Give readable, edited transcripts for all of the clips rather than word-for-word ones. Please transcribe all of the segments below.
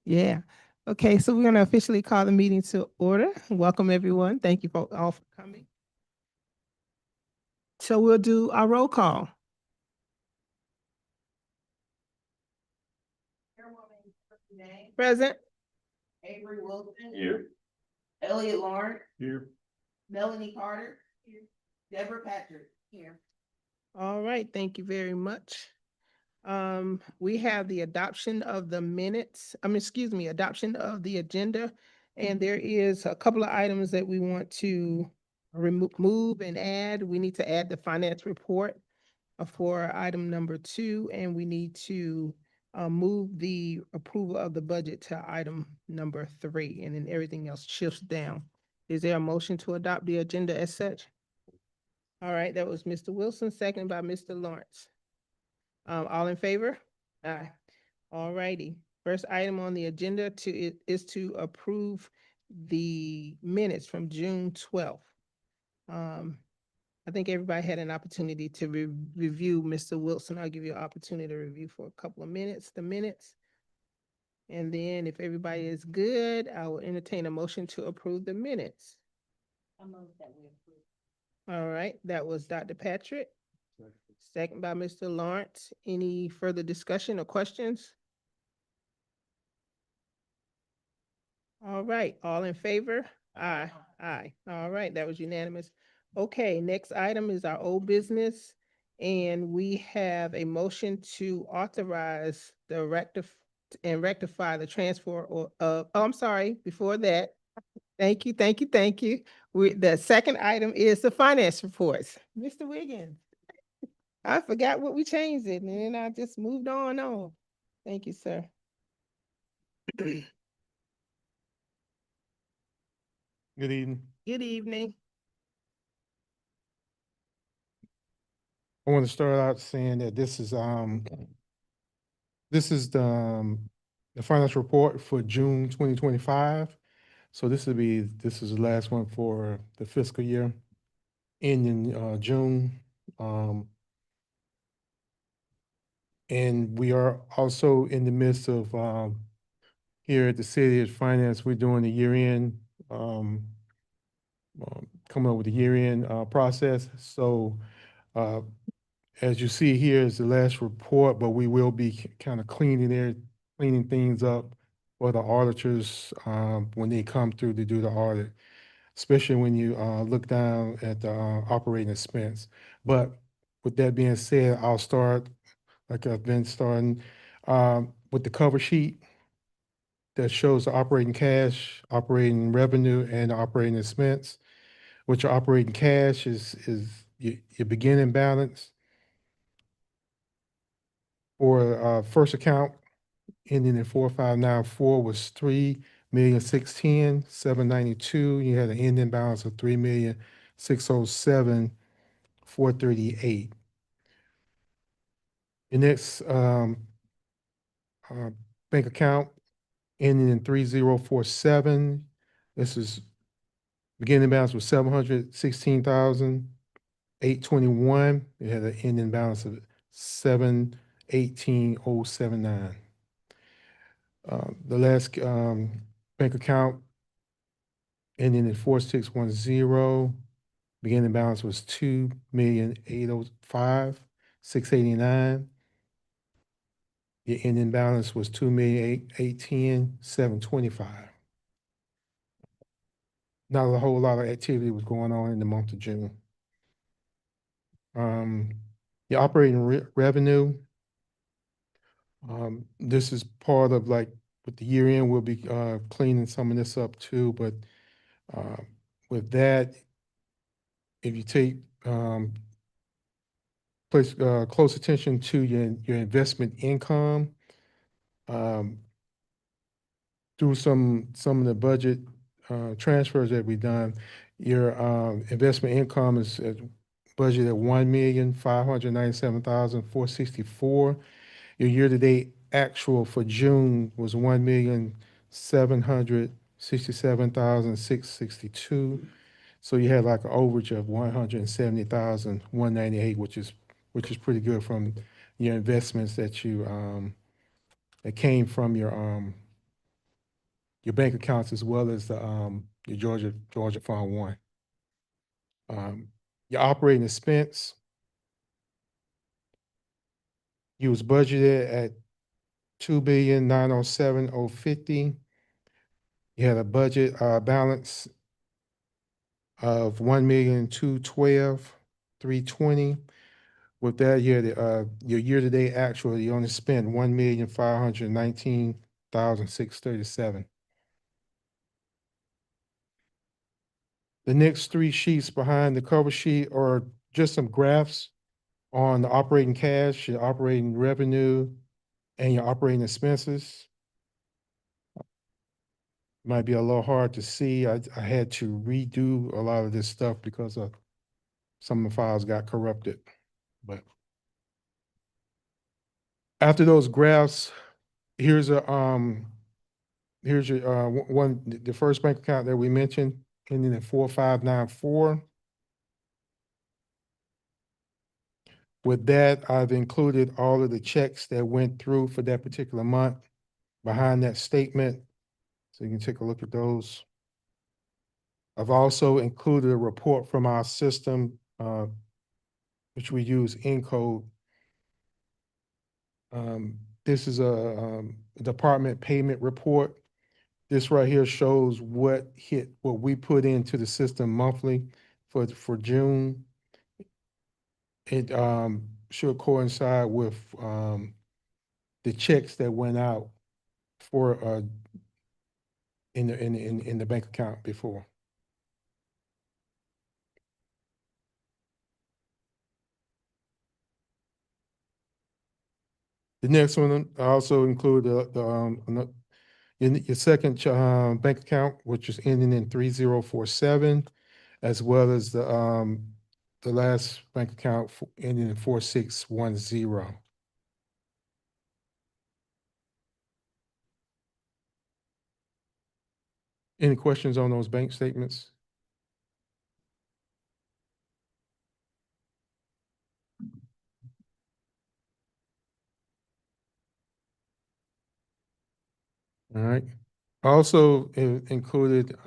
Yeah. Okay, so we're going to officially call the meeting to order. Welcome, everyone. Thank you all for coming. So we'll do our roll call. Present. Avery Wilson. Here. Elliot Lawrence. Here. Melanie Carter. Here. Deborah Patrick. Here. All right, thank you very much. We have the adoption of the minutes, adoption of the agenda. And there is a couple of items that we want to remove and add. We need to add the finance report for item number 2, and we need to move the approval of the budget to item number 3, and then everything else shifts down. Is there a motion to adopt the agenda as such? All right, that was Mr. Wilson, seconded by Mr. Lawrence. All in favor? Aye. All righty. First item on the agenda is to approve the minutes from June 12th. I think everybody had an opportunity to review. Mr. Wilson, I'll give you an opportunity to review for a couple of minutes, the minutes. And then if everybody is good, I will entertain a motion to approve the minutes. I move that we approve. All right, that was Dr. Patrick. Second by Mr. Lawrence. Any further discussion or questions? All right, all in favor? Aye. Aye. All right, that was unanimous. Okay, next item is our old business. And we have a motion to authorize the rectify the transfer I'm sorry, before that. Thank you, thank you, thank you. The second item is the finance reports. Mr. Wiggins. I forgot what we changed it, and then I just moved on. Thank you, sir. Good evening. Good evening. I want to start out saying that this is the finance report for June 2025. So this is the last one for the fiscal year ending June. And we are also in the midst of here at the City of Finance, we're doing the year-end coming up with the year-end process. So as you see here is the last report, but we will be kind of cleaning things up for the auditors when they come through to do the audit, especially when you look down at the operating expense. But with that being said, I'll start like I've been starting with the cover sheet that shows the operating cash, operating revenue, and operating expense. Which your operating cash is your beginning balance for first account ending in 4594 was 3,610,792. You had an ending balance of 3,607,438. Your next uh, bank account ending in 3047. This is beginning balance was 716,821. It had an ending balance of 718,079. The last bank account ending in 4610, beginning balance was 2,805,689. The ending balance was 2,810,725. Not a whole lot of activity was going on in the month of June. The operating revenue, this is part of like with the year end, we'll be cleaning some of this up too. But with that, if you take place close attention to your investment income, through some of the budget transfers that we've done, your investment income is budgeted at 1,597,464. Your year-to-date actual for June was 1,767,662. So you had like an overage of 170,198, which is pretty good from your investments that you that came from your your bank accounts as well as the, your Georgia Fund One. Your operating expense, you was budgeted at 2,907,050. You had a budget, balance of 1,212,320. With that, you had, your year-to-date actual, you only spent 1,519,637. The next three sheets behind the cover sheet are just some graphs on the operating cash, your operating revenue, and your operating expenses. Might be a little hard to see. I had to redo a lot of this stuff because of some of the files got corrupted. But after those graphs, here's a here's your the first bank account that we mentioned, ending in 4594. With that, I've included all of the checks that went through for that particular month behind that statement, so you can take a look at those. I've also included a report from our system, which we use Encode. This is a department payment report. This right here shows what we put into the system monthly for June. It should coincide with the checks that went out for in the bank account before. The next one, I also include your second bank account, which is ending in 3047, as well as the last bank account ending in 4610. Any questions on those bank statements? All right. I also included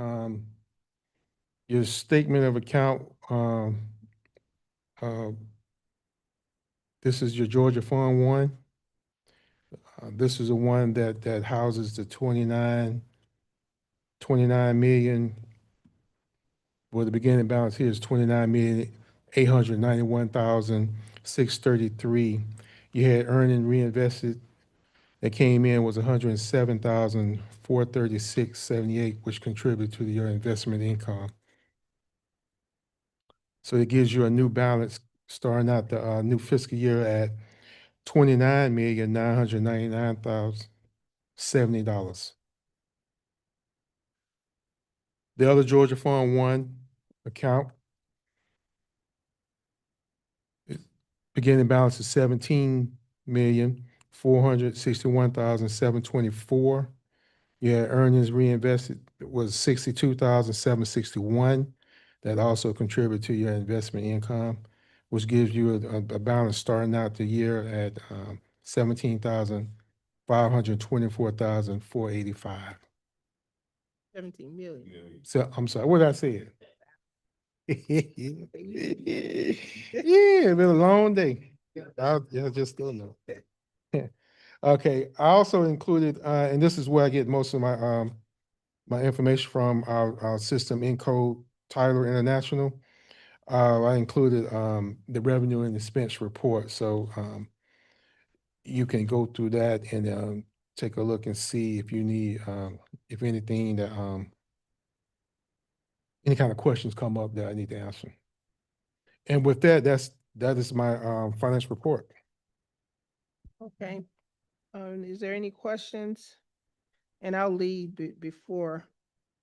your statement of account. This is your Georgia Fund One. This is the one that houses the 29 million. Well, the beginning balance here is 29,891,633. You had earned and reinvested that came in was 107,436.78, which contributed to your investment income. So it gives you a new balance starting out the new fiscal year at $29,999,070. The other Georgia Fund One account, beginning balance is 17,461,724. Your earnings reinvested was 62,761. That also contributed to your investment income, which gives you a balance starting out the year at 17,524,485. 17 million. So I'm sorry, what did I say? Yeah, it's been a long day. I just still know. Okay, I also included, and this is where I get most of my my information from our system Encode Tyler International. I included the revenue and expense report, so you can go through that and take a look and see if you need, if anything that any kind of questions come up that I need to answer. And with that, that is my finance report. Okay. Is there any questions? And I'll lead before,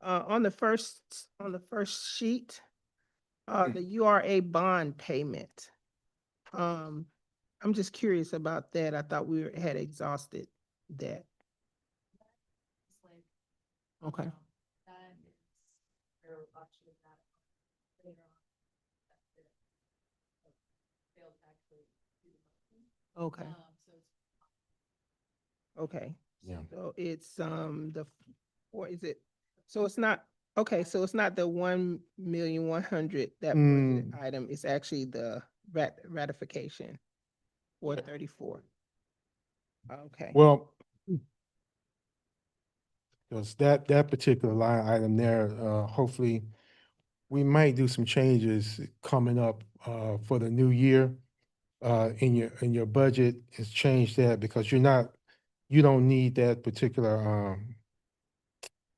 on the first sheet, the URA bond payment. I'm just curious about that. I thought we had exhausted that. Okay. Okay. Okay. Yeah. So it's, the Or is it, so it's not, okay, so it's not the 1,100,000 that Mm. budget item, it's actually the ratification, 434. Okay. Well, because that particular line item there, hopefully, we might do some changes coming up for the new year. In your budget, is change that because you don't need that particular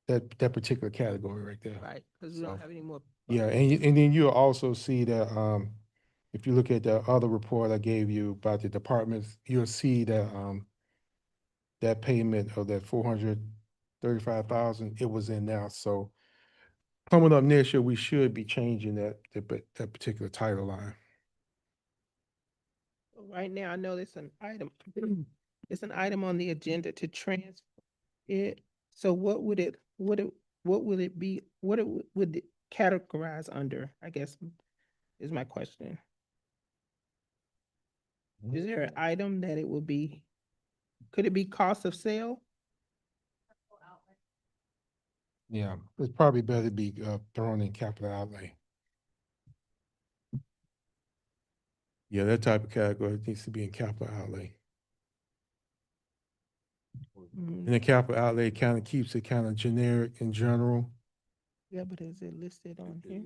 that particular category right there. Right, because we don't So, have any more. yeah, and then you'll also see that if you look at the other report I gave you about the departments, you'll see that that payment of that 435,000, it was in there. So coming up next year, we should be changing that particular title line. Right now, I know it's an item, it's an item on the agenda to transfer it. So what would it be, would it categorize under, I guess, is my question. Is there an item that it would be, could it be cost of sale? Yeah, it's probably better to be thrown in capital outlay. Yeah, that type of category needs to be in capital outlay. And the capital outlay kind of keeps it kind of generic in general. Yeah, but is it listed on here?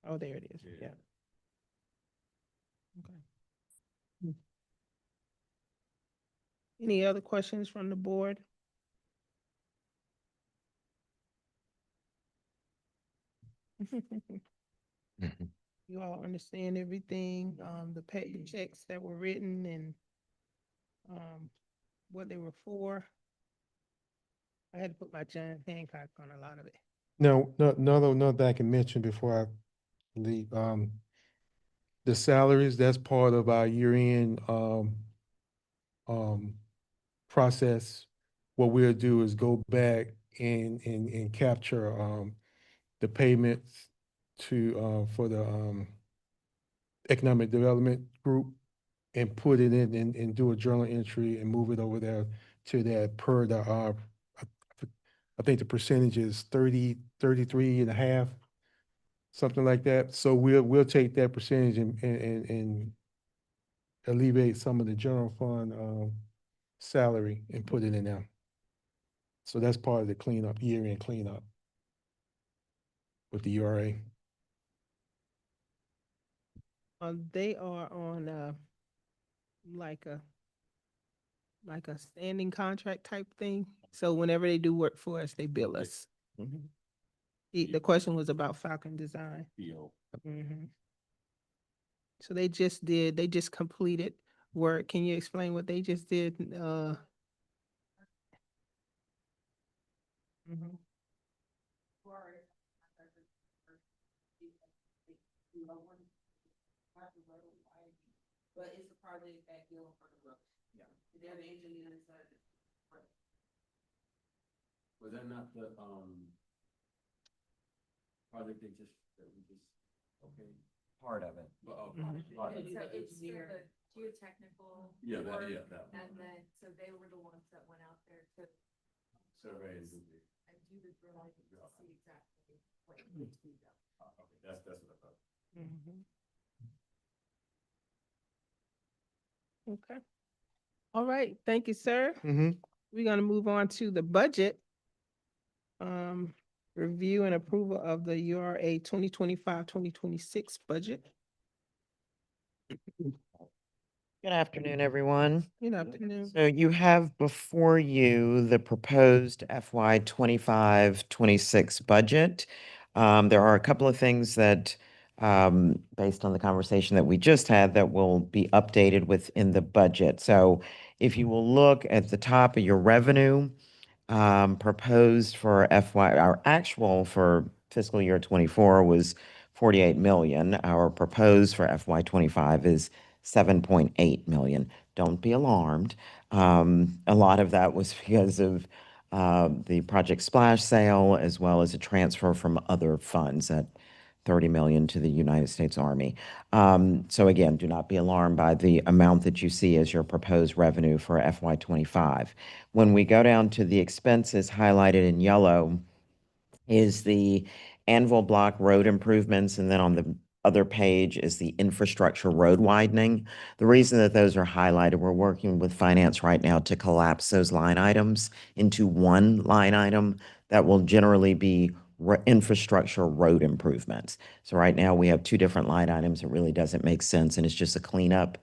Oh, there it is, yeah. Okay. Any other questions from the board? You all understand everything, the pay checks that were written and what they were for? I had to put my John Hancock on a lot of it. No, no, that I can mention before I leave. The salaries, that's part of our year-end um, process. What we'll do is go back and capture the payments to for the economic development group and put it in and do a journal entry and move it over there to that per the I think the percentage is 33 and a half, something like that. So we'll take that percentage and alleviate some of the general fund salary and put it in there. So that's part of the cleanup, year-end cleanup with the URA. They are on like a like a standing contract type thing. So whenever they do work for us, they bill us. The question was about Falcon Design. Mhm. So they just completed work. Can you explain what they just did? Mhm. But it's a project that deal for the road. Yeah. They're the engineers that. Was that not the, project they just, that we just, okay? Part of it. Well, Mhm. part of it. So it's for the geotechnical. Yeah, that, work, yeah, that one. And then, so they were the ones that went out there to. Survey and do the, And do the drilling to see exactly what needs to be done. okay, that's what I thought. Mhm. Okay. All right, thank you, sir. We're gonna move on to the budget. Review and approval of the URA 2025-2026 budget. Good afternoon, everyone. Good afternoon. So you have before you the proposed FY 25-26 budget. There are a couple of things that, based on the conversation that we just had, that will be updated within the budget. So if you will look at the top of your revenue, proposed for FY, our actual for fiscal year 24 was 48 million. Our proposed for FY 25 is 7.8 million. Don't be alarmed. A lot of that was because of the Project Splash sale, as well as a transfer from other funds that 30 million to the United States Army. So again, do not be alarmed by the amount that you see as your proposed revenue for FY25. When we go down to the expenses highlighted in yellow, is the Anvil Block road improvements, and then on the other page is the infrastructure road widening. The reason that those are highlighted, we're working with finance right now to collapse those line items into one line item that will generally be infrastructure road improvements. So right now we have two different line items. It really doesn't make sense, and it's just a cleanup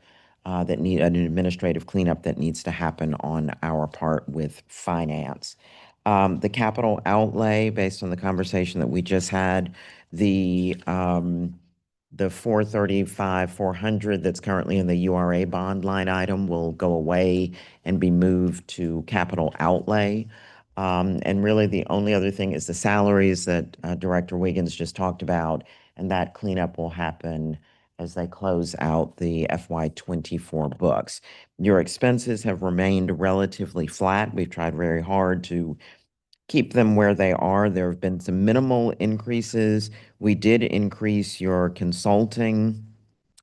that need an administrative cleanup that needs to happen on our part with finance. The capital outlay, based on the conversation that we just had, the 435, 400 that's currently in the URA bond line item will go away and be moved to capital outlay. And really the only other thing is the salaries that Director Wiggins just talked about, and that cleanup will happen as they close out the FY24 books. Your expenses have remained relatively flat. We've tried very hard to keep them where they are. There have been some minimal increases. We did increase your consulting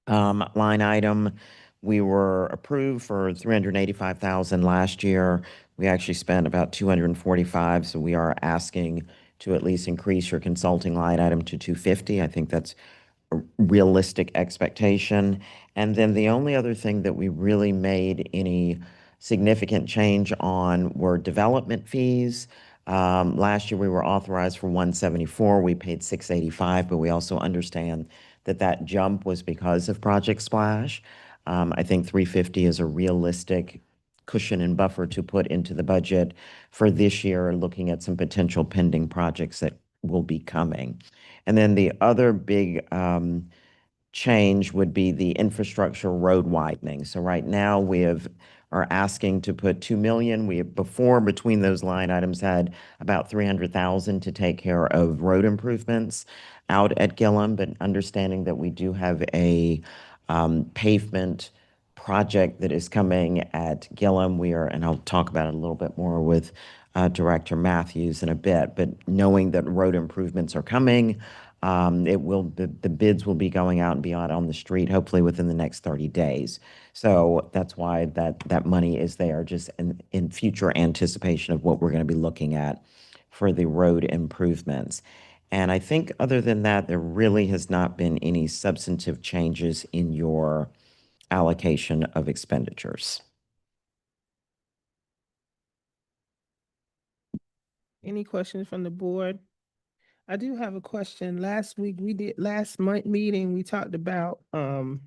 line item. We were approved for 385,000 last year. We actually spent about 245, so we are asking to at least increase your consulting line item to 250. I think that's a realistic expectation. And then the only other thing that we really made any significant change on were development fees. Last year we were authorized for 174. We paid 685, but we also understand that that jump was because of Project Splash. I think 350 is a realistic cushion and buffer to put into the budget for this year, looking at some potential pending projects that will be coming. And then the other big change would be the infrastructure road widening. So right now are asking to put 2 million. We have before, between those line items, had about 300,000 to take care of road improvements out at Gillum, but understanding that we do have a pavement project that is coming at Gillum. And I'll talk about it a little bit more with Director Matthews in a bit, but knowing that road improvements are coming, the bids will be going out and be out on the street, hopefully within the next 30 days. So that's why that money is there, just in future anticipation of what we're going to be looking at for the road improvements. And I think other than that, there really has not been any substantive changes in your allocation of expenditures. Any questions from the board? I do have a question. Last month meeting, we talked about, the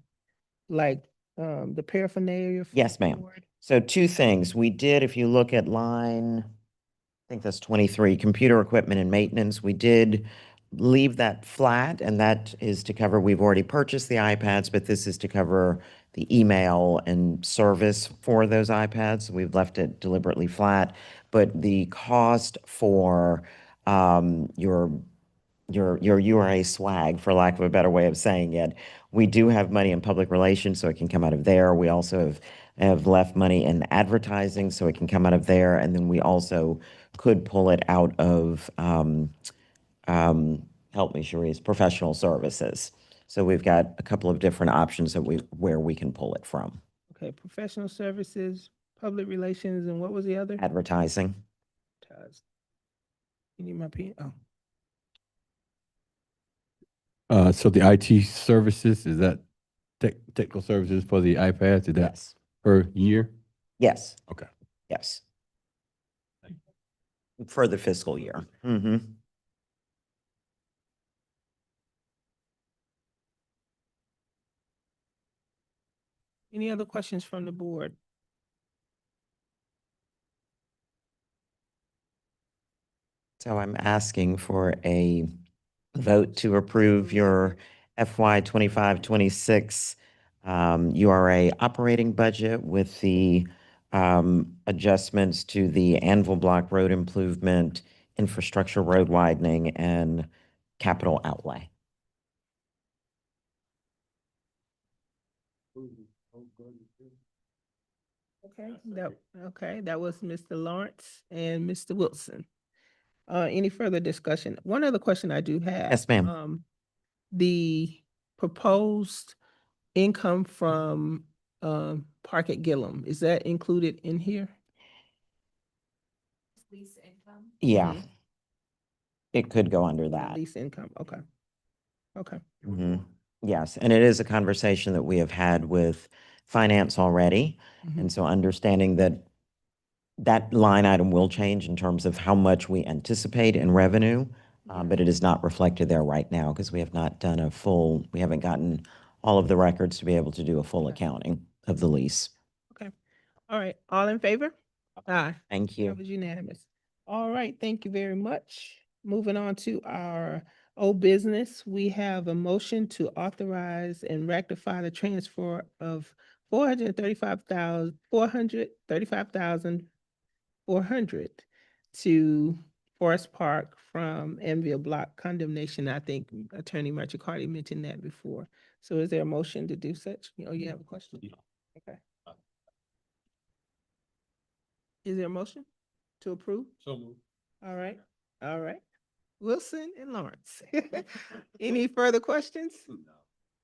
paraphernalia. For Yes, the ma'am. board. So two things. We did, if you look at line, I think that's 23, computer equipment and maintenance, we did leave that flat, and that is to cover, we've already purchased the iPads, but this is to cover the email and service for those iPads. We've left it deliberately flat, but the cost for your URA swag, for lack of a better way of saying it, we do have money in public relations, so it can come out of there. We also have left money in advertising, so it can come out of there. And then we also could pull it out of, help me, Sharice, professional services. So we've got a couple of different options where we can pull it from. Okay, professional services, public relations, and what was the other? Advertising. You need my pen? Oh. So the IT services, is that technical services for the iPads? Is that Yes. per year? Yes. Okay. Yes. For the fiscal year. Mm-hmm. Any other questions from the board? So I'm asking for a vote to approve your FY 25-26 URA operating budget with the adjustments to the Anvil Block road improvement, infrastructure road widening, and capital outlay. Okay, that was Mr. Lawrence and Mr. Wilson. Any further discussion? One other question I do have. Yes, ma'am. the proposed income from Park at Gillum, is that included in here? Lease income. Yeah. Mhm. It could go under that. Lease income, okay. Okay, Mhm. Yes, and it is a conversation that we have had with finance already. Mhm. And so understanding that that line item will change in terms of how much we anticipate in revenue, but it is not reflected there right now because we have not done a full, we haven't gotten all of the records to be able to do a full Okay. accounting of the lease. okay. All right, all in favor? Aye. Thank That you. was unanimous. All right, thank you very much. Moving on to our old business, we have a motion to authorize and rectify the transfer of $435,400 to Forest Park from Envia Block condemnation. I think Attorney Mercicardi mentioned that before. So is there a motion to do such? Oh, you have a question? Okay. Is there a motion to approve? So moved. All right, all right. Wilson and Lawrence. Any further questions?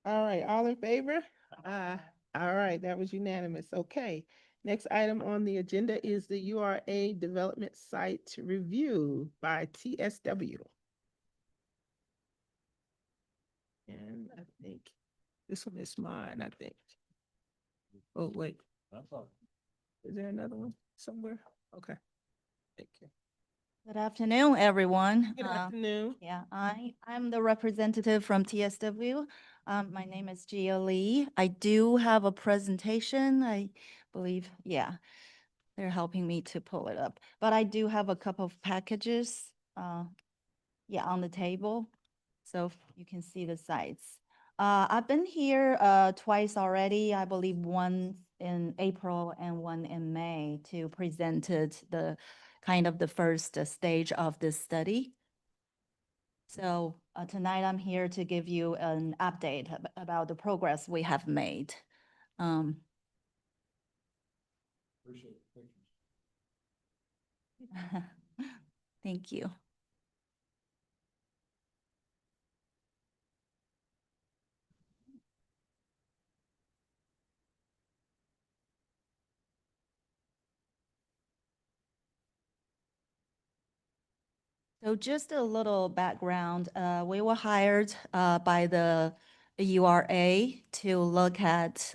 All right, all in favor? All right, that was unanimous. Okay. Next item on the agenda is the URA Development Site Review by TSW. And I think this one is mine, I think. Oh, wait, is there another one somewhere? Okay. Thank you. Good afternoon, everyone. Good afternoon. Yeah, I'm the representative from TSW. My name is Gia Lee. I do have a presentation, I believe, yeah. They're helping me to pull it up, but I do have a couple of packages, yeah, on the table. So you can see the sites. I've been here, twice already, I believe one in April and one in May to presented the kind of the first stage of this study. So tonight I'm here to give you an update about the progress we have made. Um, Thank you. So just a little background, we were hired by the URA to look at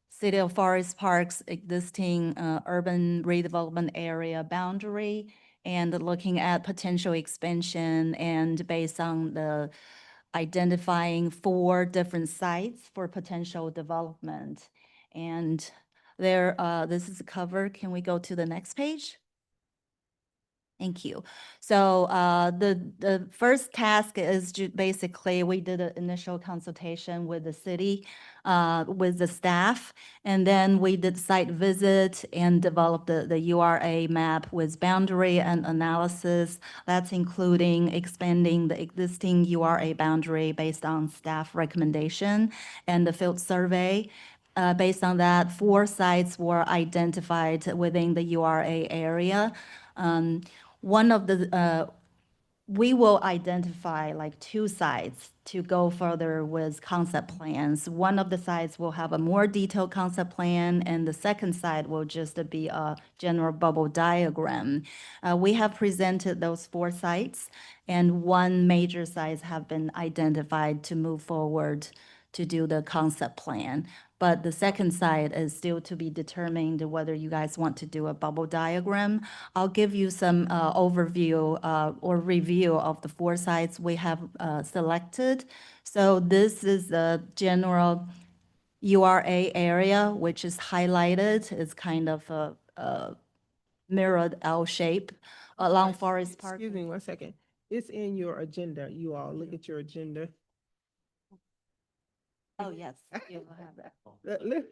City of Forest Park's existing urban redevelopment area boundary and looking at potential expansion, and based on the identifying 4 different sites for potential development. And there, this is the cover. Can we go to the next page? Thank you. So the first task is basically we did an initial consultation with the city, with the staff, and then we did site visit and developed the URA map with boundary and analysis. That's including expanding the existing URA boundary based on staff recommendation and the field survey. Based on that, 4 sites were identified within the URA area. One of the, we will identify like 2 sites to go further with concept plans. One of the sites will have a more detailed concept plan, and the second site will just be a general bubble diagram. We have presented those 4 sites, and 1 major site have been identified to move forward to do the concept plan. But the second side is still to be determined whether you guys want to do a bubble diagram. I'll give you some overview or review of the 4 sites we have selected. So this is the general URA area, which is highlighted. It's kind of a mirrored L shape along Forest Park. Excuse me one second. It's in your agenda, you all. Look at your agenda. Oh, yes, you will have that. Look.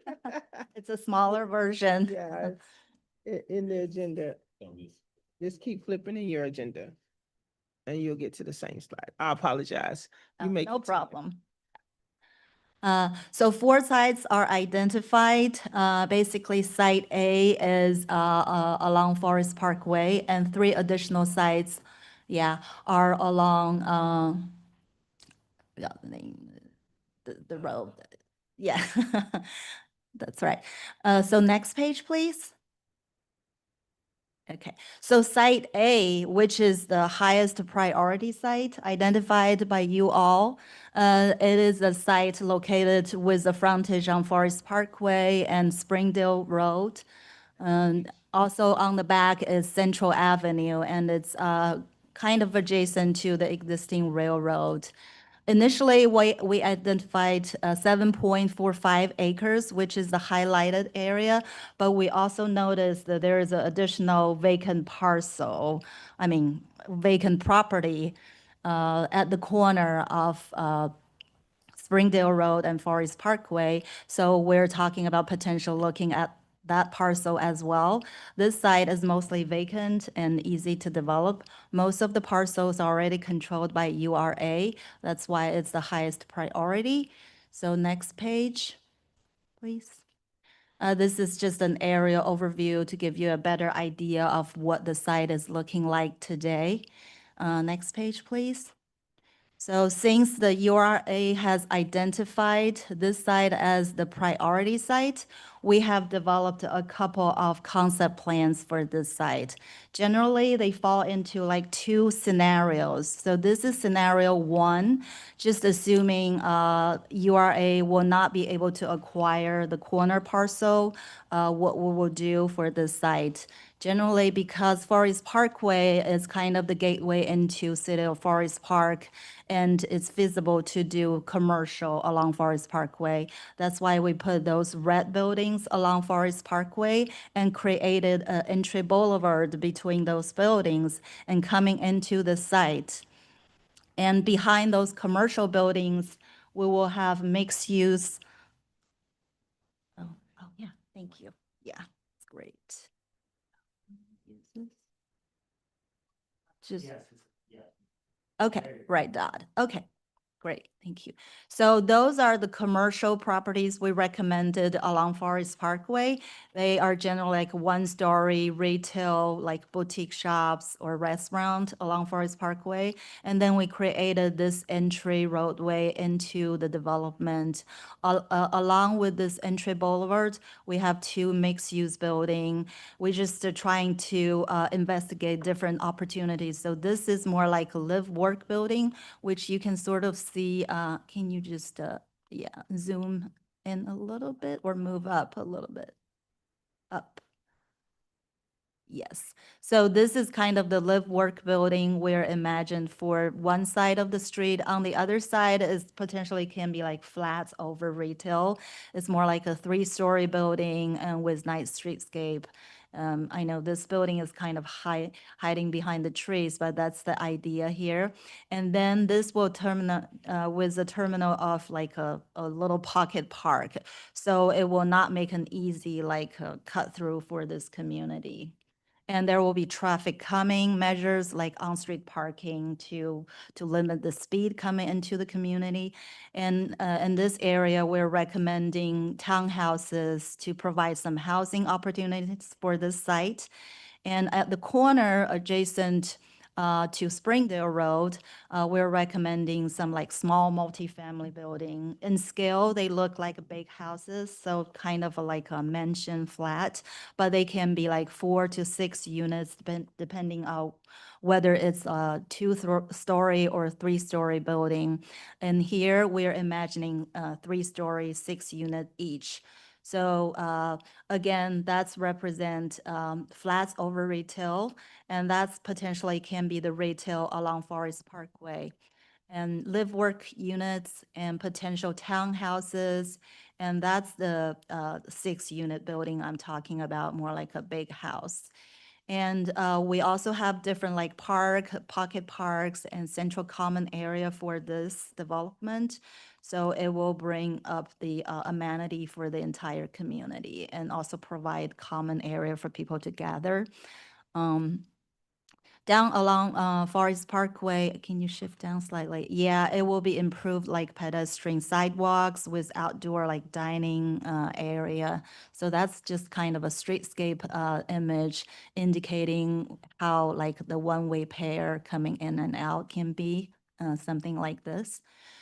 It's a smaller version. Yeah, it's in the agenda. Just keep flipping in your agenda. And you'll get to the same slide. I apologize. You make No problem. So 4 sites are identified. Basically, Site A is along Forest Parkway, and 3 additional sites, yeah, are along forgot the name, the road. Yeah, that's right. So next page, please. Okay, so site A, which is the highest priority site identified by you all, it is a site located with a frontage on Forest Parkway and Springdale Road. And also on the back is Central Avenue, and it's kind of adjacent to the existing railroad. Initially, we identified 7.45 acres, which is the highlighted area, but we also noticed that there is an additional vacant parcel, I mean, vacant property at the corner of Springdale Road and Forest Parkway. So we're talking about potential looking at that parcel as well. This site is mostly vacant and easy to develop. Most of the parcels are already controlled by URA. That's why it's the highest priority. So next page, please. This is just an aerial overview to give you a better idea of what the site is looking like today. Next page, please. So since the URA has identified this site as the priority site, we have developed a couple of concept plans for this site. Generally, they fall into like two scenarios. So this is scenario one, just assuming URA will not be able to acquire the corner parcel, what we will do for this site. Generally, because Forest Parkway is kind of the gateway into City of Forest Park, and it's feasible to do commercial along Forest Parkway. That's why we put those red buildings along Forest Parkway and created an entry boulevard between those buildings and coming into the site. And behind those commercial buildings, we will have mixed use. Oh, yeah, thank you. Yeah, it's great. Just, okay, right, Dodd. Okay, great, thank you. So those are the commercial properties we recommended along Forest Parkway. They are generally like one-story retail, like boutique shops or restaurant along Forest Parkway. And then we created this entry roadway into the development. Along with this entry boulevard, we have two mixed-use building. We're just trying to investigate different opportunities. So this is more like a live-work building, which you can sort of see. Can you just, yeah, zoom in a little bit or move up a little bit? Up. Yes. So this is kind of the live-work building we're imagined for one side of the street. On the other side is potentially can be like flats over retail. It's more like a three-story building and with nice streetscape. I know this building is kind of hiding behind the trees, but that's the idea here. And then this will terminate with a terminal of like a little pocket park. So it will not make an easy like cut through for this community. And there will be traffic calming measures like on-street parking to limit the speed coming into the community. And in this area, we're recommending townhouses to provide some housing opportunities for this site. And at the corner adjacent to Springdale Road, we're recommending some like small multifamily building. In scale, they look like big houses, so kind of like a mansion flat, but they can be like 4 to 6 units depending on whether it's a two-story or three-story building. And here we're imagining 3-story, 6-unit each. So again, that's represent flats over retail, and that's potentially can be the retail along Forest Parkway. And live-work units and potential townhouses, and that's the 6-unit building I'm talking about, more like a big house. And we also have different like pocket parks and central common area for this development. So it will bring up the amenity for the entire community and also provide common area for people to gather. Down along Forest Parkway, can you shift down slightly? Yeah, it will be improved like pedestrian sidewalks with outdoor like dining area. So that's just kind of a streetscape image indicating how like the one-way pair coming in and out can be. something like this.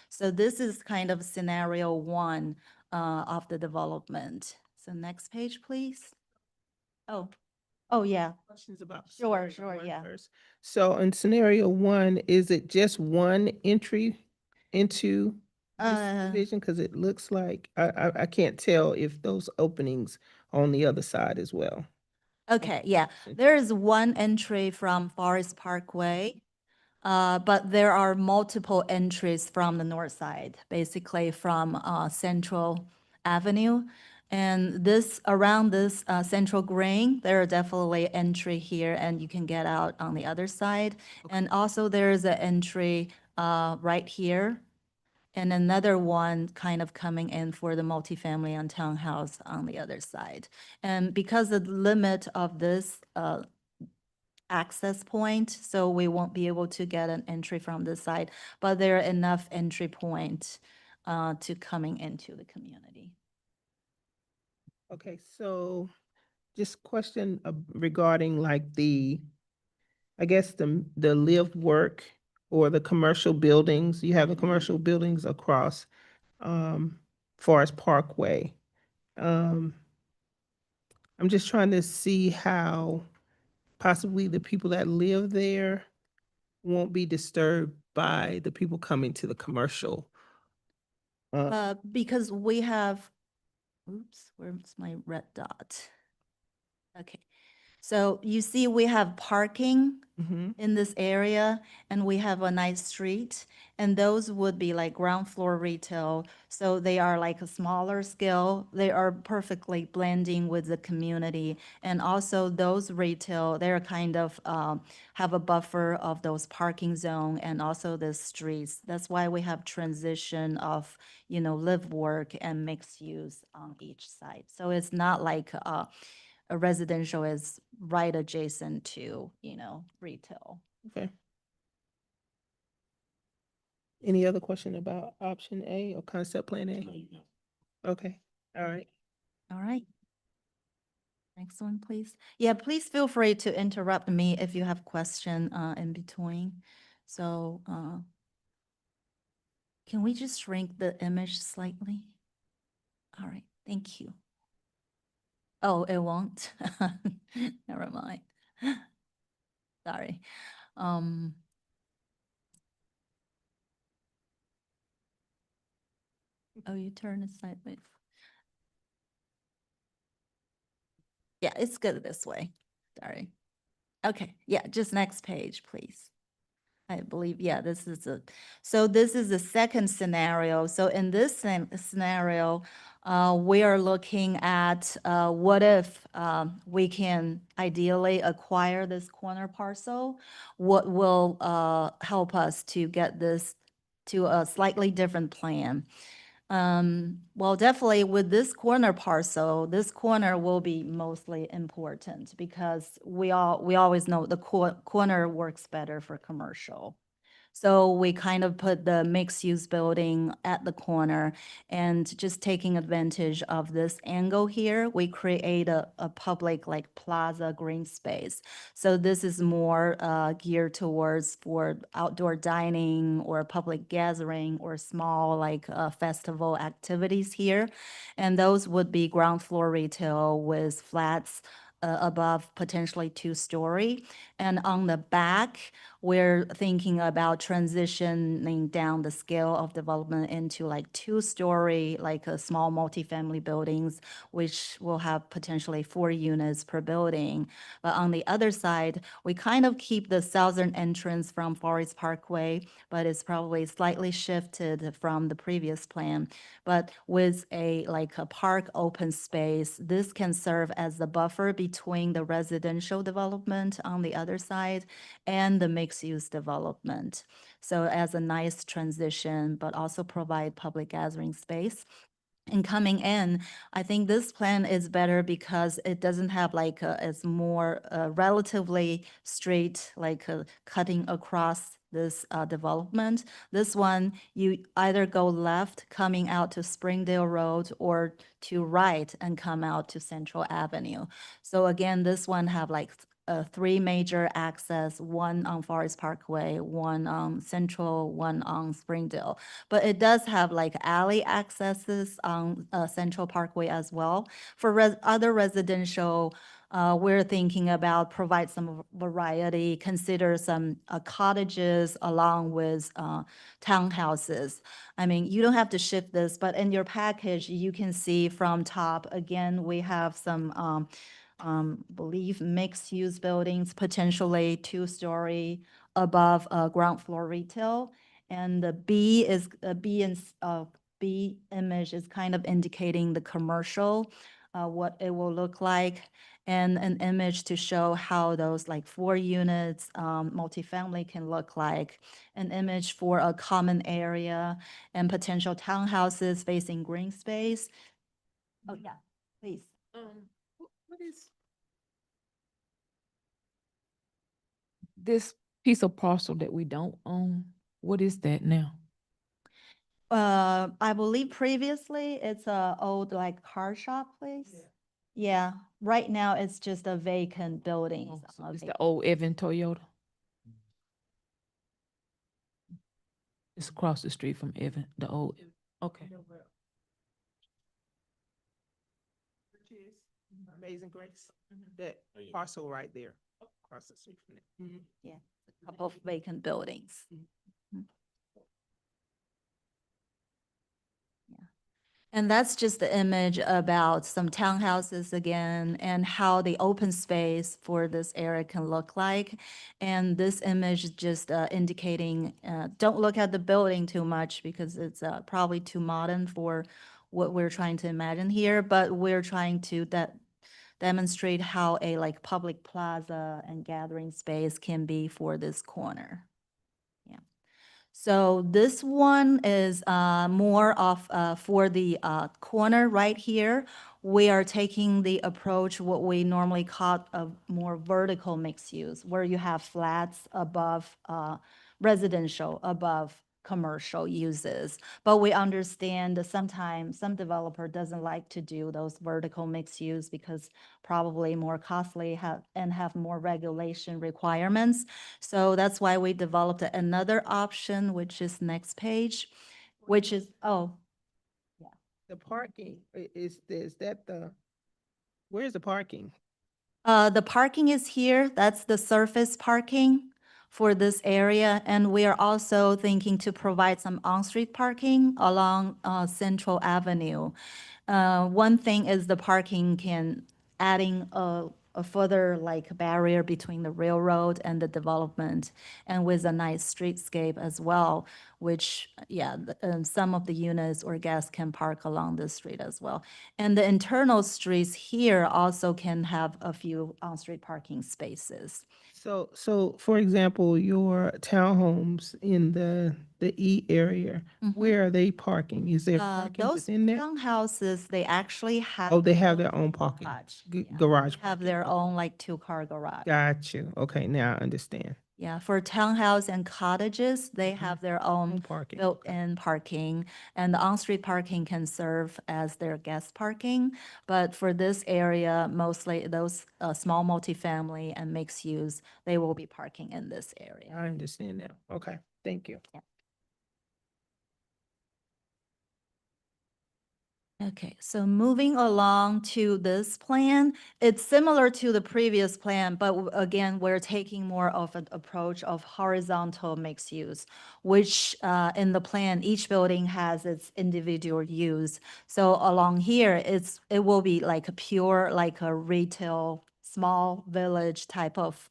So this is kind of scenario one of the development. So next page, please. Oh, yeah. Questions about. Sure, scenario one yeah. first. So in scenario one, is it just one entry into this division? Because it looks like, I can't tell if those openings on the other side as well. Okay, yeah. There is one entry from Forest Parkway, but there are multiple entries from the north side, basically from Central Avenue. And this, around this Central Green, there are definitely entry here and you can get out on the other side. And also there is an entry right here and another one kind of coming in for the multifamily and townhouse on the other side. And because of the limit of this access point, so we won't be able to get an entry from this side, but there are enough entry points to coming into the community. Okay, so just question regarding like I guess the live work or the commercial buildings. You have the commercial buildings across Forest Parkway. I'm just trying to see how possibly the people that live there won't be disturbed by the people coming to the commercial. Because we have, oops, where's my red dot? Okay, so you see we have parking Mhm. in this area and we have a nice street and those would be like ground floor retail. So they are like a smaller scale. They are perfectly blending with the community. And also those retail, they're kind of have a buffer of those parking zone and also the streets. That's why we have transition of, live work and mixed use on each side. So it's not like a residential is right adjacent to, retail. Okay. Any other question about option A or concept plan A? Okay, all right. All right. Next one, please. Yeah, please feel free to interrupt me if you have question in between. So can we just shrink the image slightly? All right, thank you. Oh, it won't? Never mind. Sorry. Oh, you turn it sideways. Yeah, it's good this way. Sorry. Okay, yeah, just next page, please. I believe, yeah, this is so this is the second scenario. So in this scenario, we are looking at what if we can ideally acquire this corner parcel? What will help us to get this to a slightly different plan? Well, definitely with this corner parcel, this corner will be mostly important because we always know the corner works better for commercial. So we kind of put the mixed-use building at the corner and just taking advantage of this angle here, we create a public like plaza green space. So this is more geared towards for outdoor dining or public gathering or small like festival activities here. And those would be ground floor retail with flats above potentially 2-story. And on the back, we're thinking about transitioning down the scale of development into like 2-story, like a small multifamily buildings, which will have potentially 4 units per building. But on the other side, we kind of keep the southern entrance from Forest Parkway, but it's probably slightly shifted from the previous plan. But with a park open space, this can serve as the buffer between the residential development on the other side and the mixed-use development. So as a nice transition, but also provide public gathering space. And coming in, I think this plan is better because it doesn't have it's more relatively straight, cutting across this development. This one, you either go left coming out to Springdale Road or to right and come out to Central Avenue. So again, this one have three major access, one on Forest Parkway, one on Central, one on Springdale. But it does have like alley accesses on Central Parkway as well. For other residential, we're thinking about provide some variety, consider some cottages along with townhouses. I mean, you don't have to shift this, but in your package, you can see from top, again, we have some believe mixed-use buildings, potentially two-story above ground floor retail. And the B is, B image is kind of indicating the commercial, what it will look like, and an image to show how those like 4 units, multifamily can look like, an image for a common area and potential townhouses facing green space. Oh, yeah, please. What is? This piece of parcel that we don't own, what is that now? I believe previously it's a old like car shop place. Yeah, right now it's just a vacant building. Oh, so it's the old Evan Toyota. It's across the street from Evan, the old, okay. Amazing Grace, that parcel right there, across the street from it. Mhm. Yeah, a couple of vacant buildings. Mhm. Yeah. And that's just the image about some townhouses again and how the open space for this area can look like. And this image is just indicating, don't look at the building too much because it's probably too modern for what we're trying to imagine here, but we're trying to demonstrate how a like public plaza and gathering space can be for this corner. Yeah. So this one is more of for the corner right here. We are taking the approach what we normally call a more vertical mixed use, where you have flats above residential, above commercial uses. But we understand that sometimes some developer doesn't like to do those vertical mixed use because probably more costly and have more regulation requirements. So that's why we developed another option, which is next page, which is, The parking, is that where's the parking? the parking is here. That's the surface parking for this area. And we are also thinking to provide some on-street parking along Central Avenue. One thing is the parking can adding a further like barrier between the railroad and the development, and with a nice streetscape as well, which, yeah, some of the units or guests can park along the street as well. And the internal streets here also can have a few on-street parking spaces. So for example, your townhomes in the E area, Mhm. where are they parking? Is there parking Those within there? townhouses, they actually have. Oh, they have their own parking, garage. g- Yeah, garage. Have parking. their own like two-car garage. Got you. Okay, now I understand. Yeah, for townhouse and cottages, they have their Own own parking. built-in parking, and the on-street parking can serve as their guest parking. But for this area, mostly those small multifamily and mixed use, they will be parking in this area. I understand now. Okay, thank you. Okay, so moving along to this plan, it's similar to the previous plan, but again, we're taking more of an approach of horizontal mixed use, which in the plan, each building has its individual use. So along here, it will be like a pure, like a retail, small village type of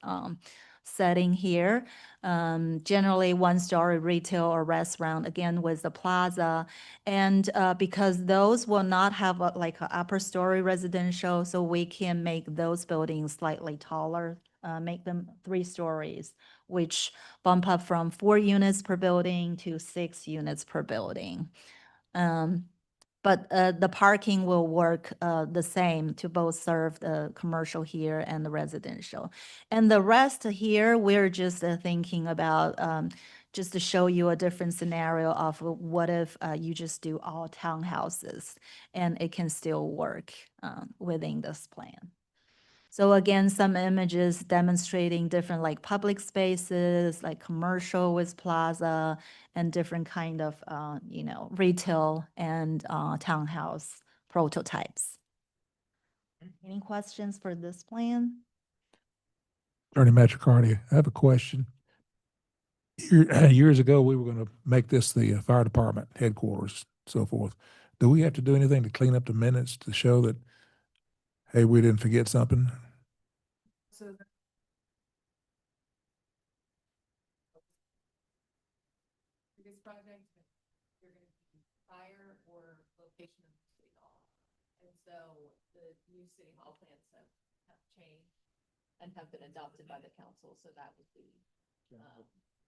setting here. Generally one-story retail or restaurant, again with the plaza. And because those will not have like an upper story residential, so we can make those buildings slightly taller, make them 3 stories, which bump up from 4 units per building to 6 units per building. But the parking will work the same to both serve the commercial here and the residential. And the rest here, we're just thinking about just to show you a different scenario of what if you just do all townhouses and it can still work within this plan. So again, some images demonstrating different like public spaces, like commercial with plaza and different kind of, retail and townhouse prototypes. Any questions for this plan? Attorney Matricardi, I have a question. Years ago, we were going to make this the fire department headquarters, so forth. Do we have to do anything to clean up the minutes to show that, hey, we didn't forget something? So this project, you're gonna be fire or location of the city hall. And so the new city hall plans have changed and have been adopted by the council, so that would be,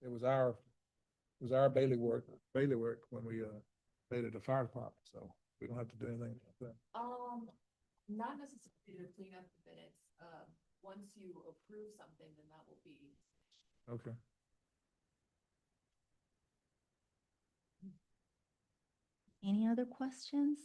It was our bailiwick when we made it the fire department, so we don't have to do anything like that. not necessarily to clean up the minutes. Once you approve something, then that will be. Okay. Any other questions?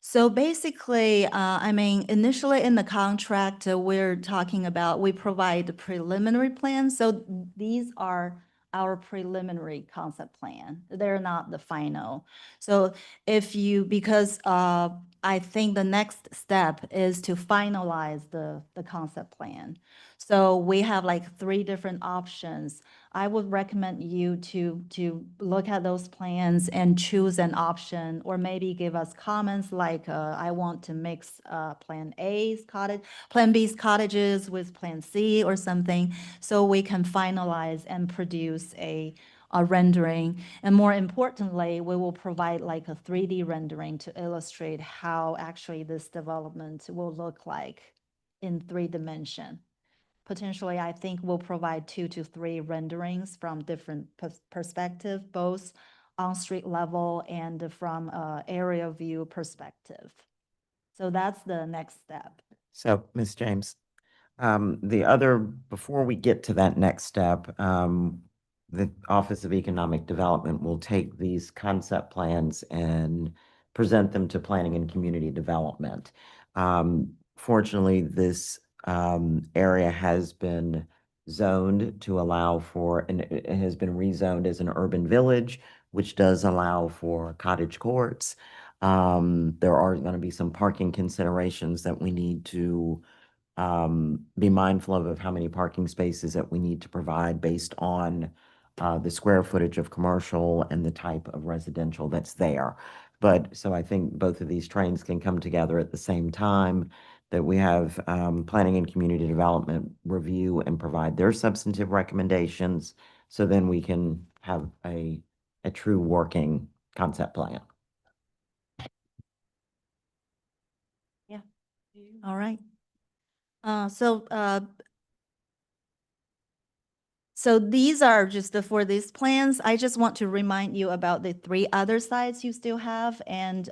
So basically, initially in the contract, we're talking about, we provide the preliminary plan. So these are our preliminary concept plan. They're not the final. So because I think the next step is to finalize the concept plan. So we have like 3 different options. I would recommend you to look at those plans and choose an option, or maybe give us comments like, I want to mix Plan B's cottages with Plan C or something, so we can finalize and produce a rendering. And more importantly, we will provide like a 3D rendering to illustrate how actually this development will look like in 3 dimension. Potentially, I think we'll provide 2 to 3 renderings from different perspective, both on street level and from area view perspective. So that's the next step. So, Ms. James, before we get to that next step, the Office of Economic Development will take these concept plans and present them to Planning and Community Development. Fortunately, this area has been zoned to allow for, and it has been rezoned as an urban village, which does allow for cottage courts. There are going to be some parking considerations that we need to be mindful of how many parking spaces that we need to provide based on the square footage of commercial and the type of residential that's there. But so I think both of these trains can come together at the same time, that we have Planning and Community Development review and provide their substantive recommendations, so then we can have a true working concept plan. Yeah. All right. So these are just for these plans. I just want to remind you about the 3 other sites you still have. And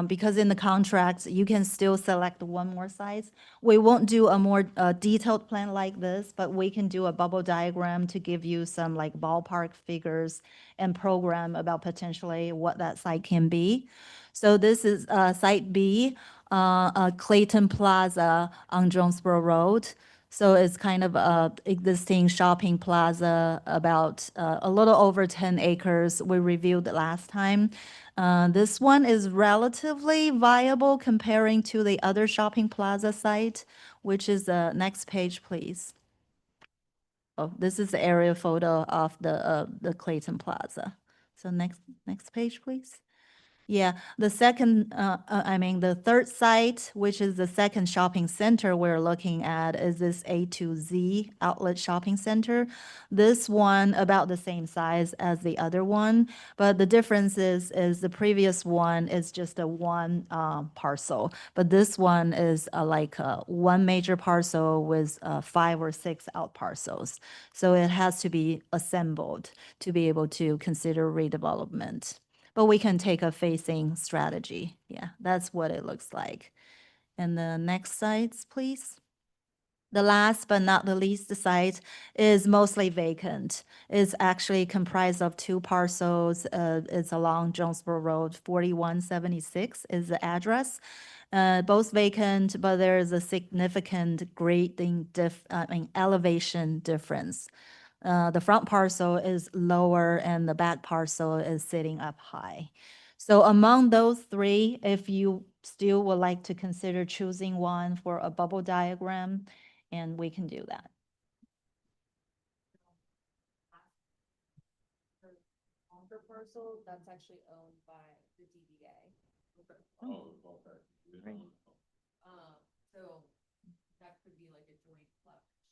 because in the contracts, you can still select 1 more site. We won't do a more detailed plan like this, but we can do a bubble diagram to give you some like ballpark figures and program about potentially what that site can be. So this is Site B, Clayton Plaza on Jonesboro Road. So it's kind of a existing shopping plaza, about a little over 10 acres. We reviewed it last time. This one is relatively viable comparing to the other shopping plaza site, which is the next page, please. Oh, this is the aerial photo of the Clayton Plaza. So next page, please. Yeah, the third site, which is the second shopping center we're looking at, is this A to Z outlet shopping center. This one about the same size as the other one, but the difference is the previous one is just a 1 parcel, but this one is like 1 major parcel with 5 or 6 out parcels. So it has to be assembled to be able to consider redevelopment. But we can take a phasing strategy. Yeah, that's what it looks like. And the next slides, please. The last but not the least site is mostly vacant. It's actually comprised of two parcels. It's along Jonesboro Road, 4176 is the address. Both vacant, but there is a significant grading elevation difference. The front parcel is lower and the back parcel is sitting up high. So among those three, if you still would like to consider choosing one for a bubble diagram, and we can do that. Longer parcel, that's actually owned by the DBA. Oh, okay. Right. So that could be like a joint leverage.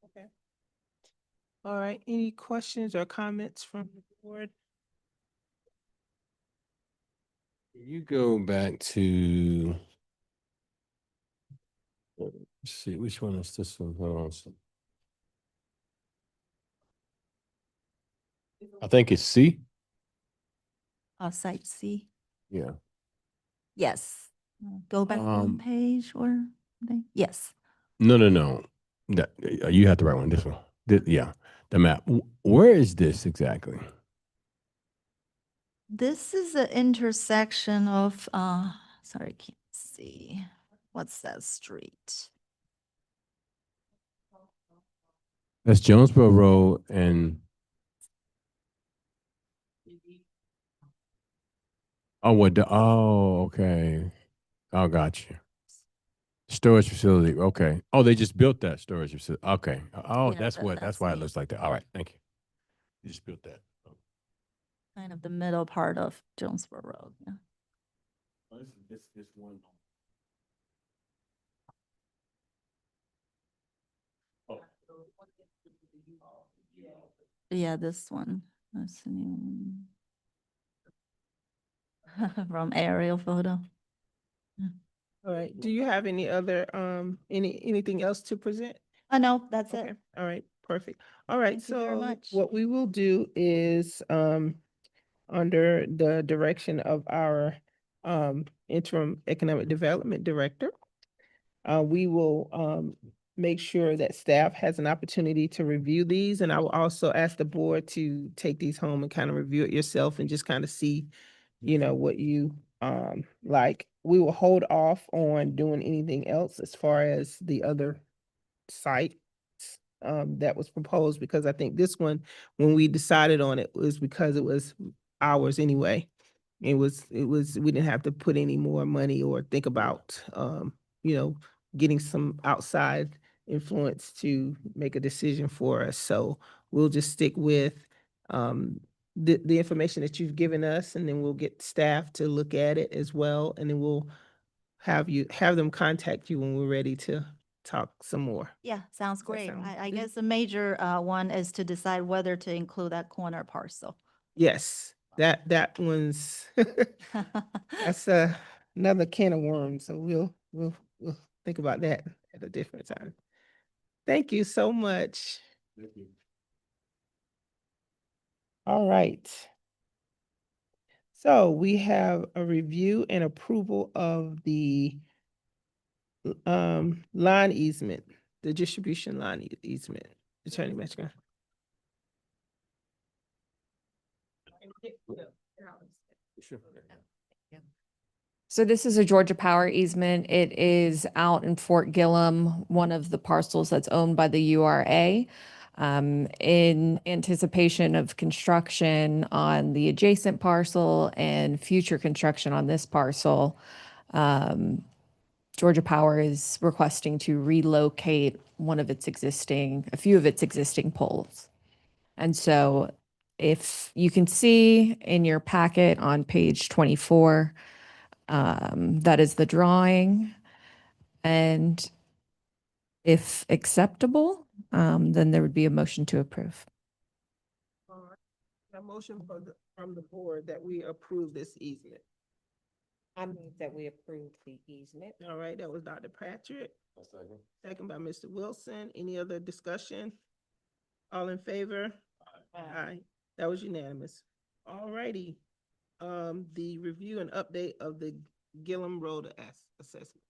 Okay. All right, any questions or comments from the board? You go back to, let's see, which one is this one? Hold on. I think it's C. Site C. Yeah. Yes. Go back one page or something. Yes. No. That, you have the right one, this one. Yeah, the map. Where is this exactly? This is the intersection of, sorry, can't see. What's that street? That's Jonesboro Road and, okay. Oh, got you. Storage facility, okay. Oh, they just built that storage facility, okay. Oh, Yeah, that's why it me. looks like that. All right, thank you. You just built that. Kind of the middle part of Jonesboro Road, yeah. This one. Oh. Yeah, this one. That's the new one. From aerial photo. All right, do you have any other, anything else to present? No, that's Okay, it. all right, perfect. All right, Thank you very so much. what we will do is, under the direction of our, interim economic development director, we will, make sure that staff has an opportunity to review these, and I will also ask the board to take these home and kind of review it yourself and just kind of see, what you, like. We will hold off on doing anything else as far as the other site that was proposed, because I think this one, when we decided on it, was because it was ours anyway. We didn't have to put any more money or think about, getting some outside influence to make a decision for us. So we'll just stick with, the information that you've given us, and then we'll get staff to look at it as well. And then we'll have them contact you when we're ready to talk some more. Yeah, sounds that great. sound I good? guess the major one is to decide whether to include that corner parcel. Yes, that one's, that's another can of worms, so we'll think about that at a different time. Thank you so much. Thank you. All right. So we have a review and approval of the line easement, the distribution line easement. Attorney Metzger. Sure. So this is a Georgia Power easement. It is out in Fort Gillum, one of the parcels that's owned by the URA. In anticipation of construction on the adjacent parcel and future construction on this parcel, Georgia Power is requesting to relocate a few of its existing poles. And so if you can see in your packet on page 24, that is the drawing. And if acceptable, then there would be a motion to approve. All right. A motion from the board that we approve this easement. I move that we approve the easement. All right, that was Dr. Patrick. Second by Mr. Wilson. Any other discussion? All in favor? Aye. That was unanimous. All righty. The review and update of the Gillum Road assessment.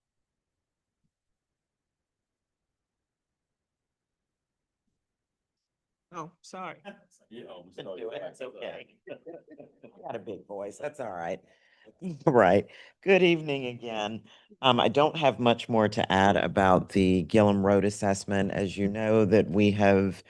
Oh, sorry. Yeah. Can do it. It's okay. Got a big voice. That's all right. Right. Good evening again. I don't have much more to add about the Gillum Road assessment. As you know, that we have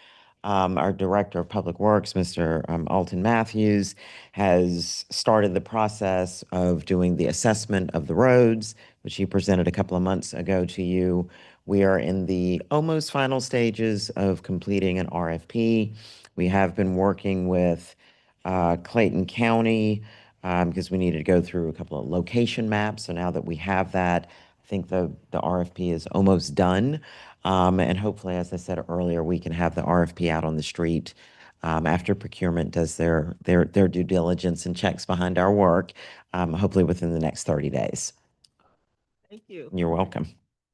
our Director of Public Works, Mr. Alton Matthews, has started the process of doing the assessment of the roads, which he presented a couple of months ago to you. We are in the almost final stages of completing an RFP. We have been working with Clayton County because we needed to go through a couple of location maps. So now that we have that, I think the RFP is almost done. And hopefully, as I said earlier, we can have the RFP out on the street after procurement does their due diligence and checks behind our work, hopefully within the next 30 days. Thank you. You're welcome.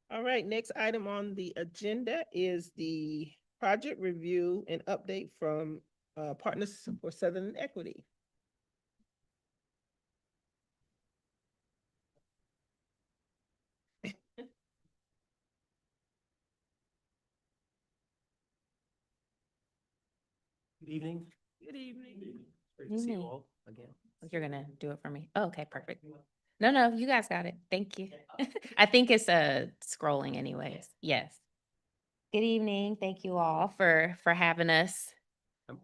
All right, next item on the agenda is the project review and update from Partners for Southern Equity. Good evening. Good evening. Great to see you Evening. all again. You're gonna do it for me. Oh, okay, perfect. No, you guys got it. Thank you. I think it's scrolling anyways. Yes. Good evening. Thank you all for having us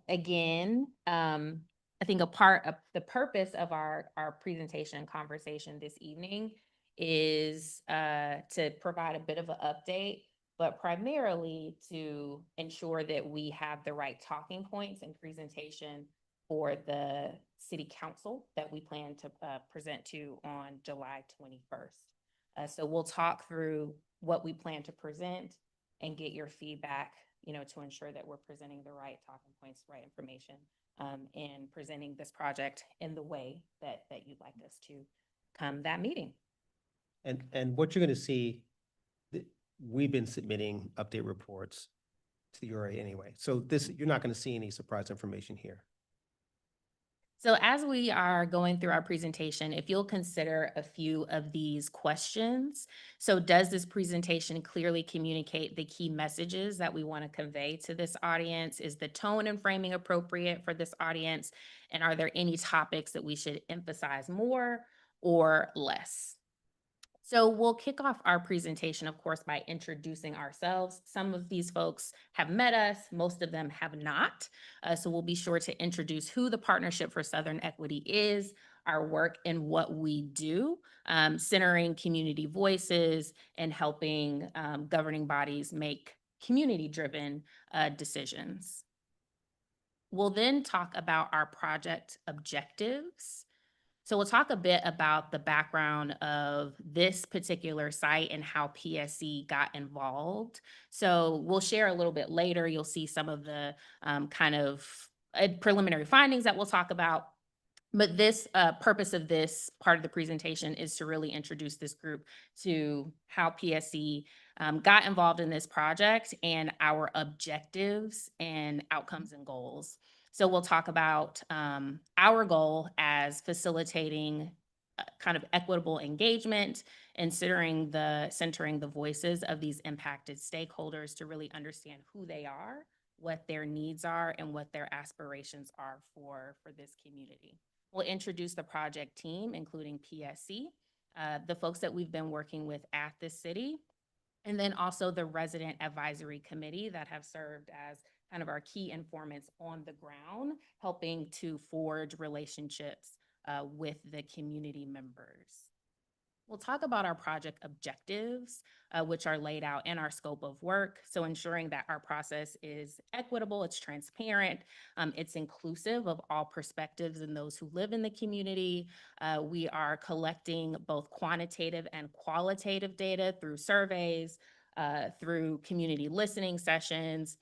again. I think a part of the purpose of our presentation and conversation this evening is to provide a bit of an update, but primarily to ensure that we have the right talking points and presentation for the city council that we plan to present to on July 21st. So we'll talk through what we plan to present and get your feedback, to ensure that we're presenting the right talking points, right information, and presenting this project in the way that you'd like us to come that meeting. And what you're going to see, we've been submitting update reports to the URA anyway. So you're not going to see any surprise information here. So as we are going through our presentation, if you'll consider a few of these questions. So does this presentation clearly communicate the key messages that we want to convey to this audience? Is the tone and framing appropriate for this audience? And are there any topics that we should emphasize more or less? So we'll kick off our presentation, of course, by introducing ourselves. Some of these folks have met us, most of them have not. So we'll be sure to introduce who the Partnership for Southern Equity is, our work and what we do, centering community voices and helping governing bodies make community-driven decisions. We'll then talk about our project objectives. So we'll talk a bit about the background of this particular site and how PSC got involved. So we'll share a little bit later. You'll see some of the kind of preliminary findings that we'll talk about. But this purpose of this part of the presentation is to really introduce this group to how PSC got involved in this project and our objectives and outcomes and goals. So we'll talk about our goal as facilitating kind of equitable engagement and centering the voices of these impacted stakeholders to really understand who they are, what their needs are, and what their aspirations are for this community. We'll introduce the project team, including PSC, the folks that we've been working with at the city, and then also the resident advisory committee that have served as kind of our key informants on the ground, helping to forge relationships with the community members. We'll talk about our project objectives, which are laid out in our scope of work. So ensuring that our process is equitable, it's transparent, it's inclusive of all perspectives and those who live in the community. We are collecting both quantitative and qualitative data through surveys, through community listening sessions,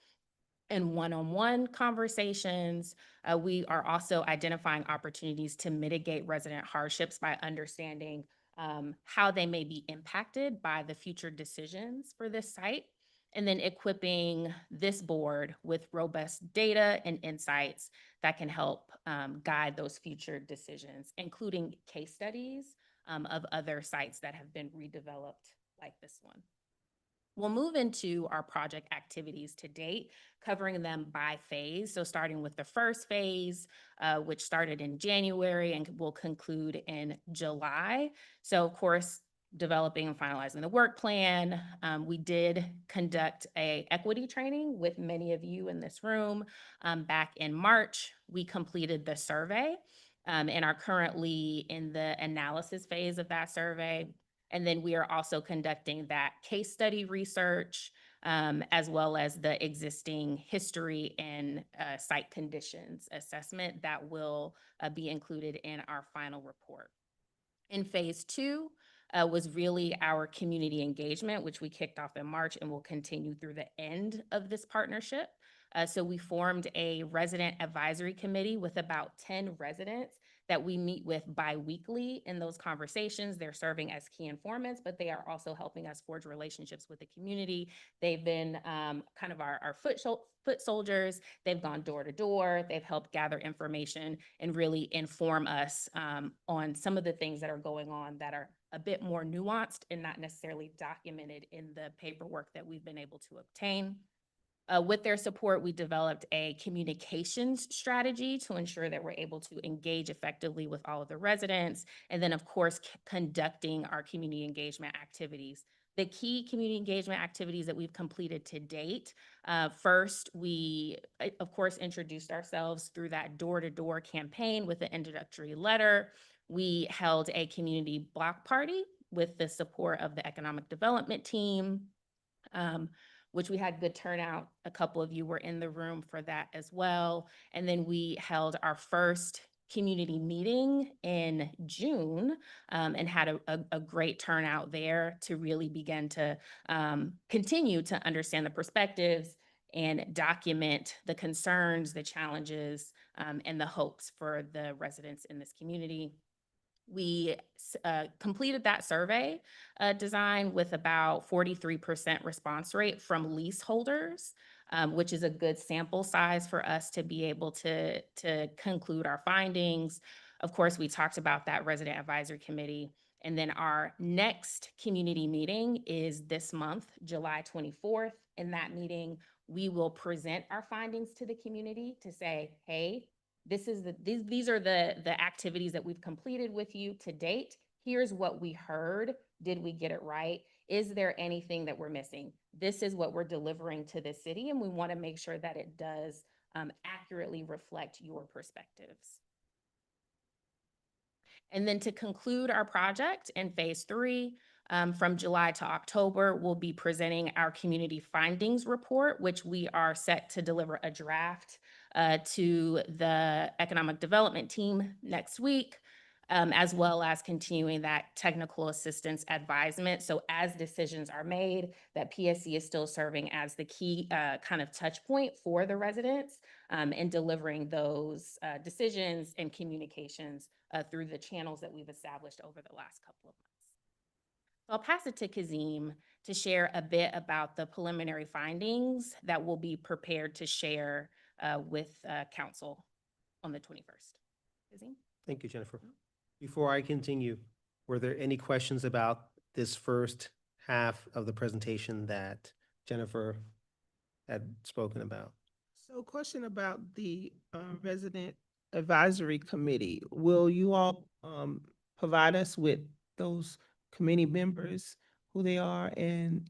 and one-on-one conversations. We are also identifying opportunities to mitigate resident hardships by understanding how they may be impacted by the future decisions for this site, and then equipping this board with robust data and insights that can help guide those future decisions, including case studies of other sites that have been redeveloped like this one. We'll move into our project activities to date, covering them by phase. So starting with the first phase, which started in January and will conclude in July. So of course, developing and finalizing the work plan. We did conduct a equity training with many of you in this room back in March. We completed the survey and are currently in the analysis phase of that survey. And then we are also conducting that case study research, as well as the existing history and site conditions assessment that will be included in our final report. In phase two was really our community engagement, which we kicked off in March and will continue through the end of this partnership. So we formed a resident advisory committee with about 10 residents that we meet with bi-weekly in those conversations. They're serving as key informants, but they are also helping us forge relationships with the community. They've been kind of our foot soldiers. They've gone door to door. They've helped gather information and really inform us on some of the things that are going on that are a bit more nuanced and not necessarily documented in the paperwork that we've been able to obtain. With their support, we developed a communications strategy to ensure that we're able to engage effectively with all of the residents. And then, of course, conducting our community engagement activities. The key community engagement activities that we've completed to date, first, we, of course, introduced ourselves through that door-to-door campaign with an introductory letter. We held a community block party with the support of the economic development team, which we had good turnout. A couple of you were in the room for that as well. And then we held our first community meeting in June and had a great turnout there to really begin to continue to understand the perspectives and document the concerns, the challenges, and the hopes for the residents in this community. We completed that survey design with about 43% response rate from leaseholders, which is a good sample size for us to be able to conclude our findings. Of course, we talked about that resident advisory committee. And then our next community meeting is this month, July 24th. In that meeting, we will present our findings to the community to say, hey, these are the activities that we've completed with you to date. Here's what we heard. Did we get it right? Is there anything that we're missing? This is what we're delivering to the city, and we want to make sure that it does accurately reflect your perspectives. And then to conclude our project in phase three, from July to October, we'll be presenting our community findings report, which we are set to deliver a draft to the economic development team next week, as well as continuing that technical assistance advisement. So as decisions are made, that PSC is still serving as the key kind of touch point for the residents in delivering those decisions and communications through the channels that we've established over the last couple of months. So I'll pass it to Kazim to share a bit about the preliminary findings that we'll be prepared to share with council on the 21st. Kazim? Thank you, Jennifer. Before I continue, were there any questions about this first half of the presentation that Jennifer had spoken about? So question about the resident advisory committee. Will you all provide us with those committee members, who they are, and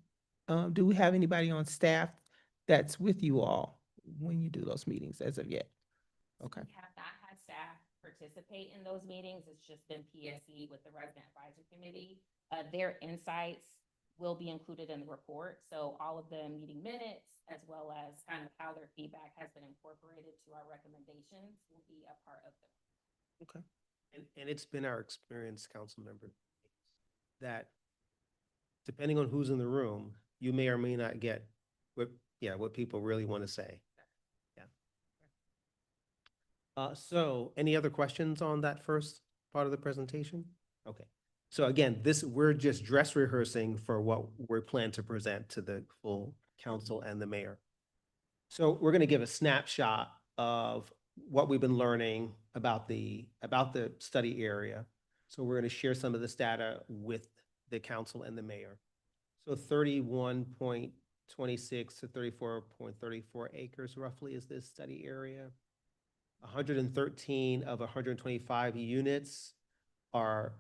do we have anybody on staff that's with you all when you do those meetings as of yet? Okay. We have not had staff participate in those meetings. It's just been PSC with the resident advisory committee. Their insights will be included in the report. So all of the meeting minutes, as well as kind of how their feedback has been incorporated to our recommendations, will be a part of them. Okay. And it's been our experience, council member, that depending on who's in the room, you may or may not get what people really want to say. Yeah. So any other questions on that first part of the presentation? Okay. So again, we're just dress rehearsing for what we're planning to present to the full council and the mayor. So we're going to give a snapshot of what we've been learning about the study area. So we're going to share some of this data with the council and the mayor. So 31.26 to 34.34 acres roughly is this study area. 113 of 125 units are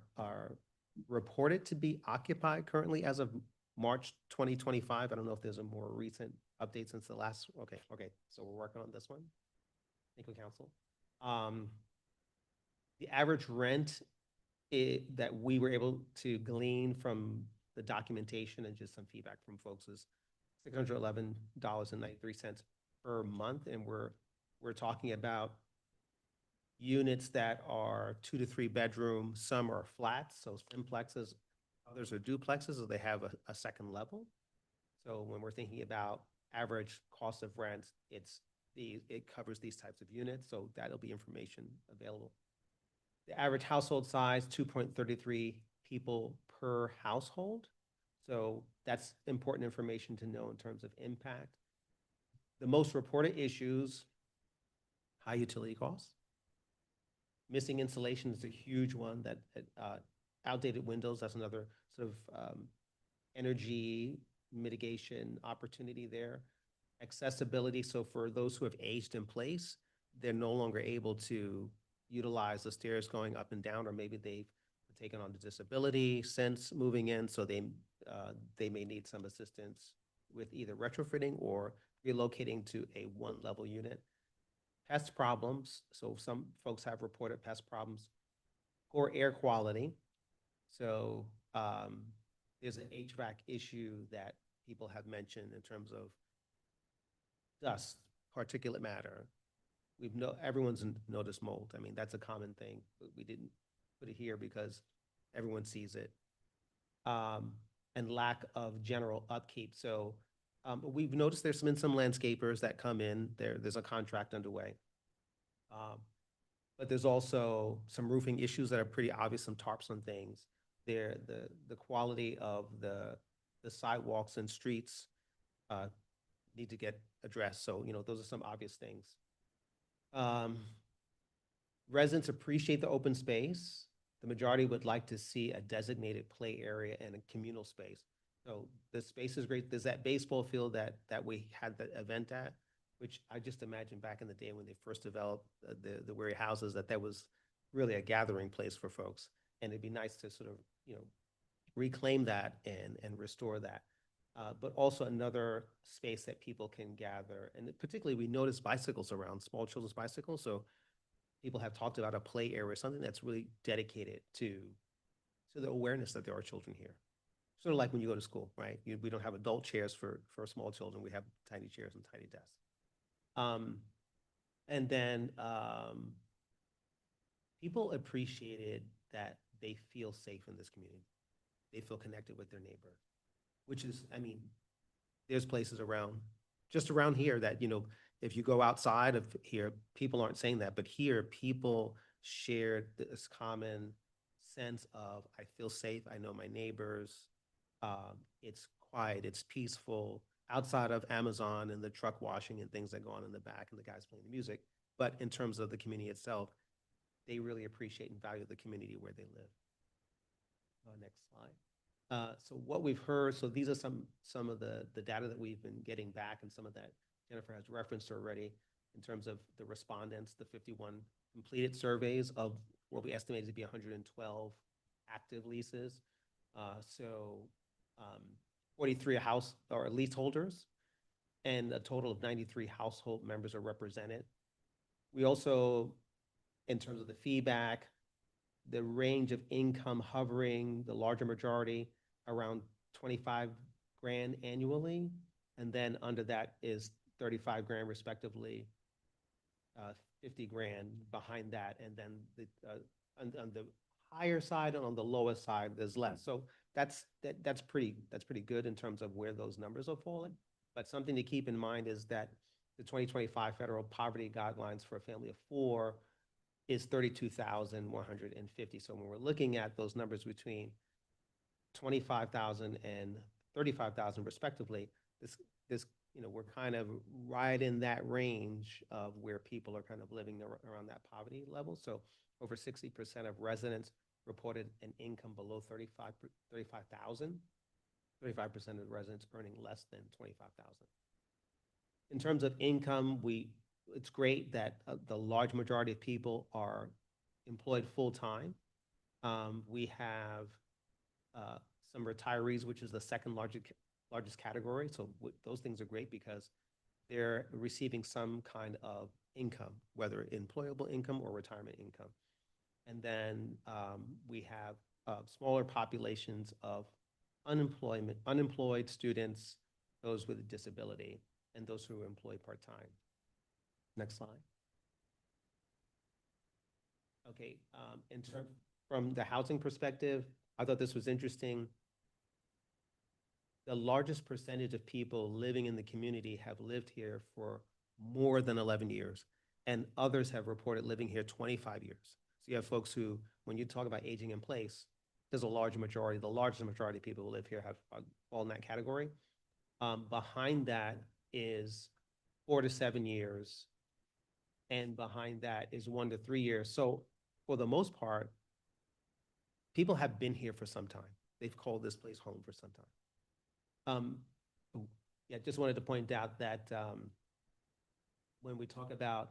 reported to be occupied currently as of March 2025. I don't know if there's a more recent update since the last, okay, so we're working on this one. Thank you, council. The average rent that we were able to glean from the documentation and just some feedback from folks is $611.93 per month. And we're talking about units that are 2 to 3 bedroom, some are flats, so simplexes, others are duplexes, so they have a second level. So when we're thinking about average cost of rent, it covers these types of units, so that'll be information available. The average household size, 2.33 people per household. So that's important information to know in terms of impact. The most reported issues, high utility costs. Missing insulation is a huge one. That outdated windows, that's another sort of energy mitigation opportunity there. Accessibility, so for those who have aged in place, they're no longer able to utilize the stairs going up and down, or maybe they've taken on the disability since moving in, so they may need some assistance with either retrofitting or relocating to a one-level unit. Pest problems, so some folks have reported pest problems. Poor air quality, so there's an HVAC issue that people have mentioned in terms of dust, particulate matter. Everyone's noticed mold. I mean, that's a common thing, but we didn't put it here because everyone sees it. And lack of general upkeep. So we've noticed there's been some landscapers that come in. There's a contract underway. But there's also some roofing issues that are pretty obvious, some tarps on things. The quality of the sidewalks and streets need to get addressed. So, those are some obvious things. Residents appreciate the open space. The majority would like to see a designated play area and a communal space. So the space is great. There's that baseball field that we had the event at, which I just imagine back in the day when they first developed the Weary houses, that was really a gathering place for folks. And it'd be nice to sort of, reclaim that and restore that. But also another space that people can gather. And particularly we notice bicycles around, small children's bicycles. So people have talked about a play area, something that's really dedicated to the awareness that there are children here. Sort of like when you go to school, right? We don't have adult chairs for small children. We have tiny chairs and tiny desks. And then people appreciated that they feel safe in this community. They feel connected with their neighbor, which is, I mean, there's places just around here that, if you go outside of here, people aren't saying that, but here people shared this common sense of, I feel safe, I know my neighbors, it's quiet, it's peaceful, outside of Amazon and the truck washing and things that go on in the back and the guys playing the music. But in terms of the community itself, they really appreciate and value the community where they live. Next slide. So what we've heard, so these are some of the data that we've been getting back, and some of that Jennifer has referenced already in terms of the respondents, the 51 completed surveys of what we estimate to be 112 active leases. 43 house or leaseholders, and a total of 93 household members are represented. We also, in terms of the feedback, the range of income hovering, the larger majority around 25 grand annually, and then under that is 35 grand respectively, 50 grand behind that, and then on the higher side and on the lowest side there's less. So that's pretty good in terms of where those numbers are falling. But something to keep in mind is that the 2025 federal poverty guidelines for a family of 4 is 32,150. So when we're looking at those numbers between 25,000 and 35,000 respectively, this we're kind of right in that range of where people are kind of living around that poverty level. So over 60% of residents reported an income below 35,000. 35% of the residents earning less than 25,000. In terms of income, it's great that the large majority of people are employed full-time. We have some retirees, which is the second largest category. So those things are great because they're receiving some kind of income, whether employable income or retirement income. And then we have smaller populations of unemployed students, those with a disability, and those who are employed part-time. Next slide. Okay, from the housing perspective, I thought this was interesting. The largest percentage of people living in the community have lived here for more than 11 years, and others have reported living here 25 years. So you have folks who, when you talk about aging in place, there's a large majority, the largest majority of people who live here have fall in that category. Behind that is 4 to 7 years, and behind that is 1 to 3 years. So for the most part, people have been here for some time. They've called this place home for some time. Yeah, just wanted to point out that when we talk about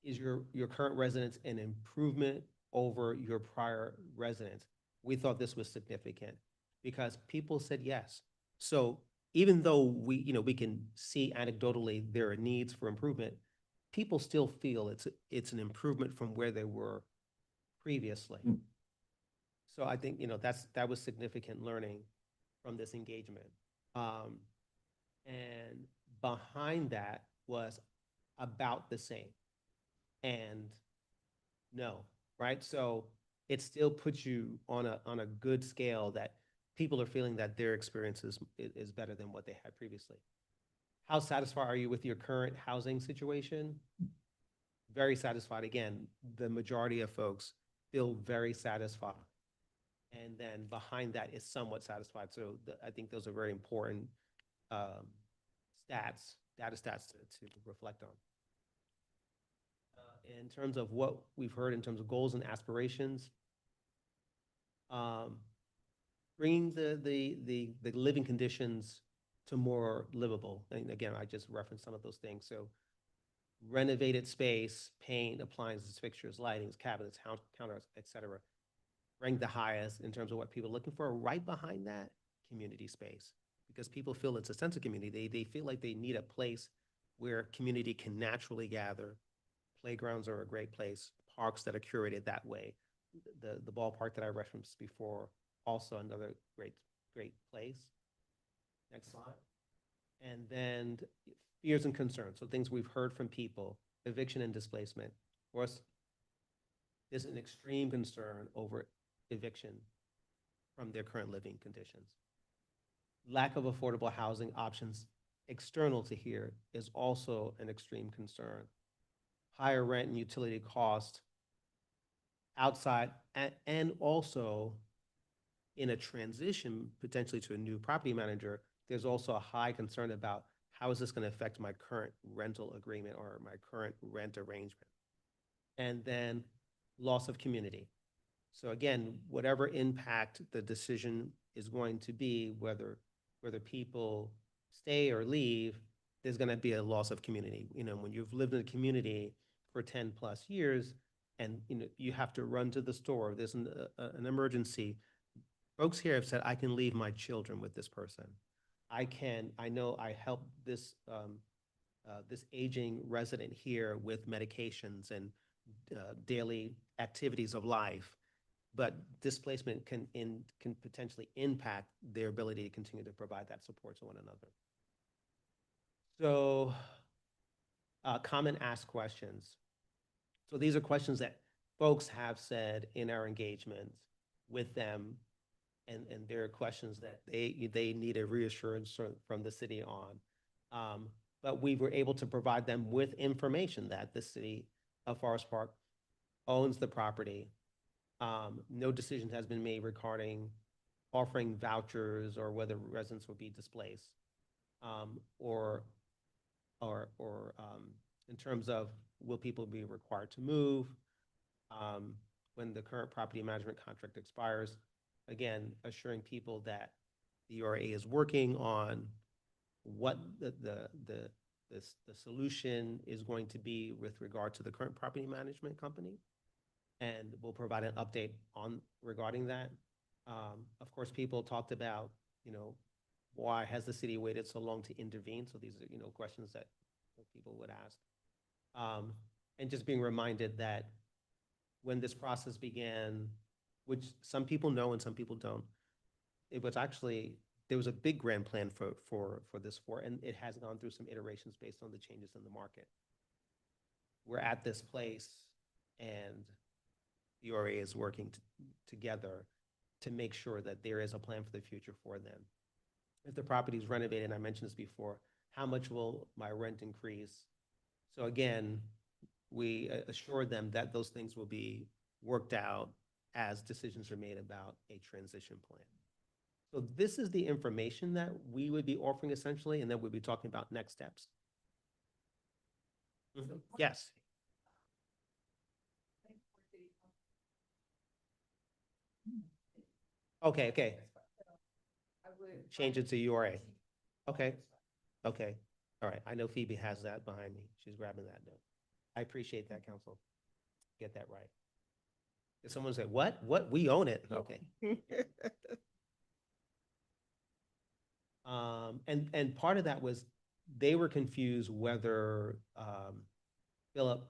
is your current residence an improvement over your prior residence, we thought this was significant because people said yes. So even though we can see anecdotally there are needs for improvement, people still feel it's an improvement from where they were previously. So I think that was significant learning from this engagement. And behind that was about the same and no, right? So it still puts you on a good scale that people are feeling that their experience is better than what they had previously. How satisfied are you with your current housing situation? Very satisfied. Again, the majority of folks feel very satisfied. And then behind that is somewhat satisfied. So I think those are very important data stats to reflect on. In terms of what we've heard in terms of goals and aspirations, bringing the living conditions to more livable. And again, I just referenced some of those things. So renovated space, paint, appliances, fixtures, lightings, cabinets, counters, et cetera, rank the highest in terms of what people are looking for. Right behind that, community space, because people feel it's a sense of community. They feel like they need a place where community can naturally gather. Playgrounds are a great place, parks that are curated that way. The ballpark that I referenced before, also another great place. Next slide. And then fears and concerns, so things we've heard from people, eviction and displacement. For us, there's an extreme concern over eviction from their current living conditions. Lack of affordable housing options external to here is also an extreme concern. Higher rent and utility cost outside, and also in a transition potentially to a new property manager, there's also a high concern about how is this going to affect my current rental agreement or my current rent arrangement. And then loss of community. So again, whatever impact the decision is going to be, whether people stay or leave, there's going to be a loss of community. When you've lived in a community for 10 plus years and you have to run to the store, there's an emergency. Folks here have said, I can leave my children with this person. I know I helped this aging resident here with medications and daily activities of life, but displacement can potentially impact their ability to continue to provide that support to one another. So common asked questions. So these are questions that folks have said in our engagements with them, and there are questions that they need a reassurance from the city on. But we were able to provide them with information that the city of Forest Park owns the property. No decision has been made regarding offering vouchers or whether residents will be displaced, or in terms of will people be required to move when the current property management contract expires. again, assuring people that the URA is working on what the solution is going to be with regard to the current property management company. And we'll provide an update on regarding that. Of course, people talked about, why has the city waited so long to intervene? So these are, questions that people would ask. And just being reminded that when this process began, which some people know and some people don't, it was actually, there was a big grand plan for this and it has gone through some iterations based on the changes in the market. We're at this place and the URA is working together to make sure that there is a plan for the future for them. If the property is renovated, and I mentioned this before, how much will my rent increase? So again, we assure them that those things will be worked out as decisions are made about a transition plan. So this is the information that we would be offering essentially, and then we'll be talking about next steps. Yes. Okay. Change it to URA. Okay. All right. I know Phoebe has that behind me. She's grabbing that note. I appreciate that, counsel. Get that right. If someone said, what? We own it. Okay. And part of that was they were confused whether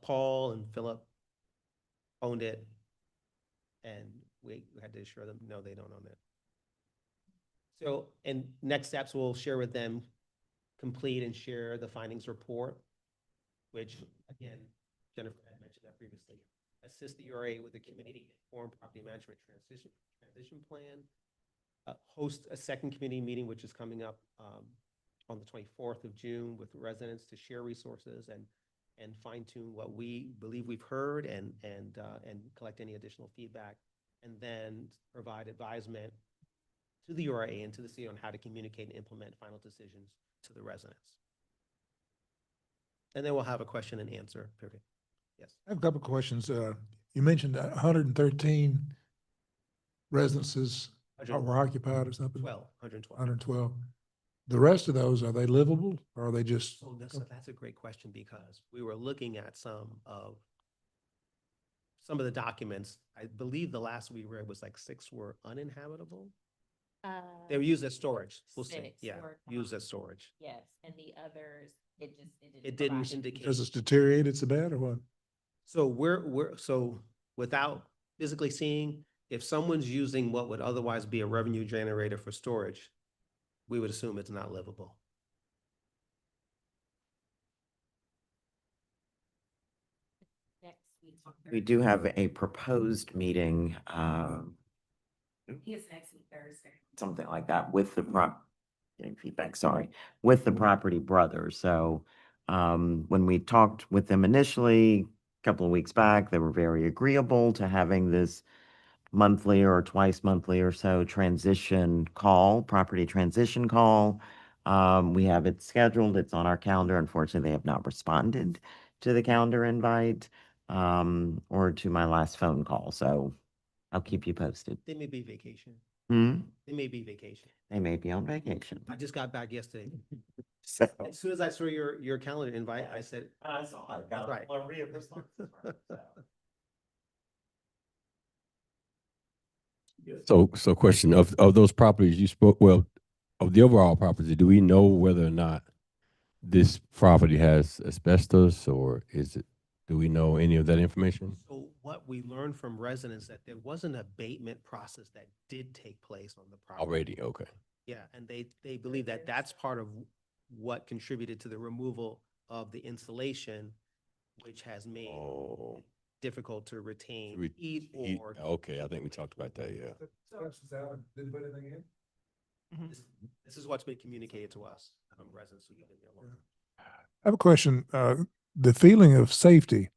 Paul and Philip owned it. And we had to assure them, no, they don't own it. So, and next steps, we'll share with them, complete and share the findings report, which again, Jennifer had mentioned that previously, assist the URA with the community-informed property management transition plan, host a second committee meeting, which is coming up on the 24th of June with residents to share resources and fine tune what we believe we've heard and collect any additional feedback, and then provide advisement to the URA and to the city on how to communicate and implement final decisions to the residents. And then we'll have a question and answer period. Yes. I have a couple of questions. You mentioned 113 residences were occupied or something? 112. 112. The rest of those, are they livable or are they just? So that's a great question because we were looking at some of the documents. I believe the last we read was like 6 were uninhabitable. They were used as storage. We'll see. 6 Yeah, were used as storage. Yes, and the others, it It didn't didn't provide. indicate. Does it deteriorate it's bad or what? So so without physically seeing, if someone's using what would otherwise be a revenue generator for storage, we would assume it's not livable. Next week. We do have a proposed meeting, He is next week, Thursday. something like that with the getting feedback, sorry, with the Property Brothers. So when we talked with them initially, a couple of weeks back, they were very agreeable to having this monthly or twice monthly or so property transition call. We have it scheduled, it's on our calendar. Unfortunately, they have not responded to the calendar invite or to my last phone call. So I'll keep you posted. They may be vacation. Hmm? They may be vacation. They may be on vacation. I just got back yesterday. So. As soon as I saw your calendar invite, I said, I saw it. Got Right. flurry of responses from it, So question of those properties you spoke, well, of the overall property, do we know whether or not this property has asbestos or do we know any of that information? so what we learned from residents that there was an abatement process that did take place on the property. Already, okay. Yeah, and they believe that that's part of what contributed to the removal of the insulation, which has made Oh. it difficult to retain Re- heat Heat- or. Okay, I think we talked about that, yeah. Didn't put anything in? This is what's been communicated to us from residents who live in the area. I have a question. The feeling of safety,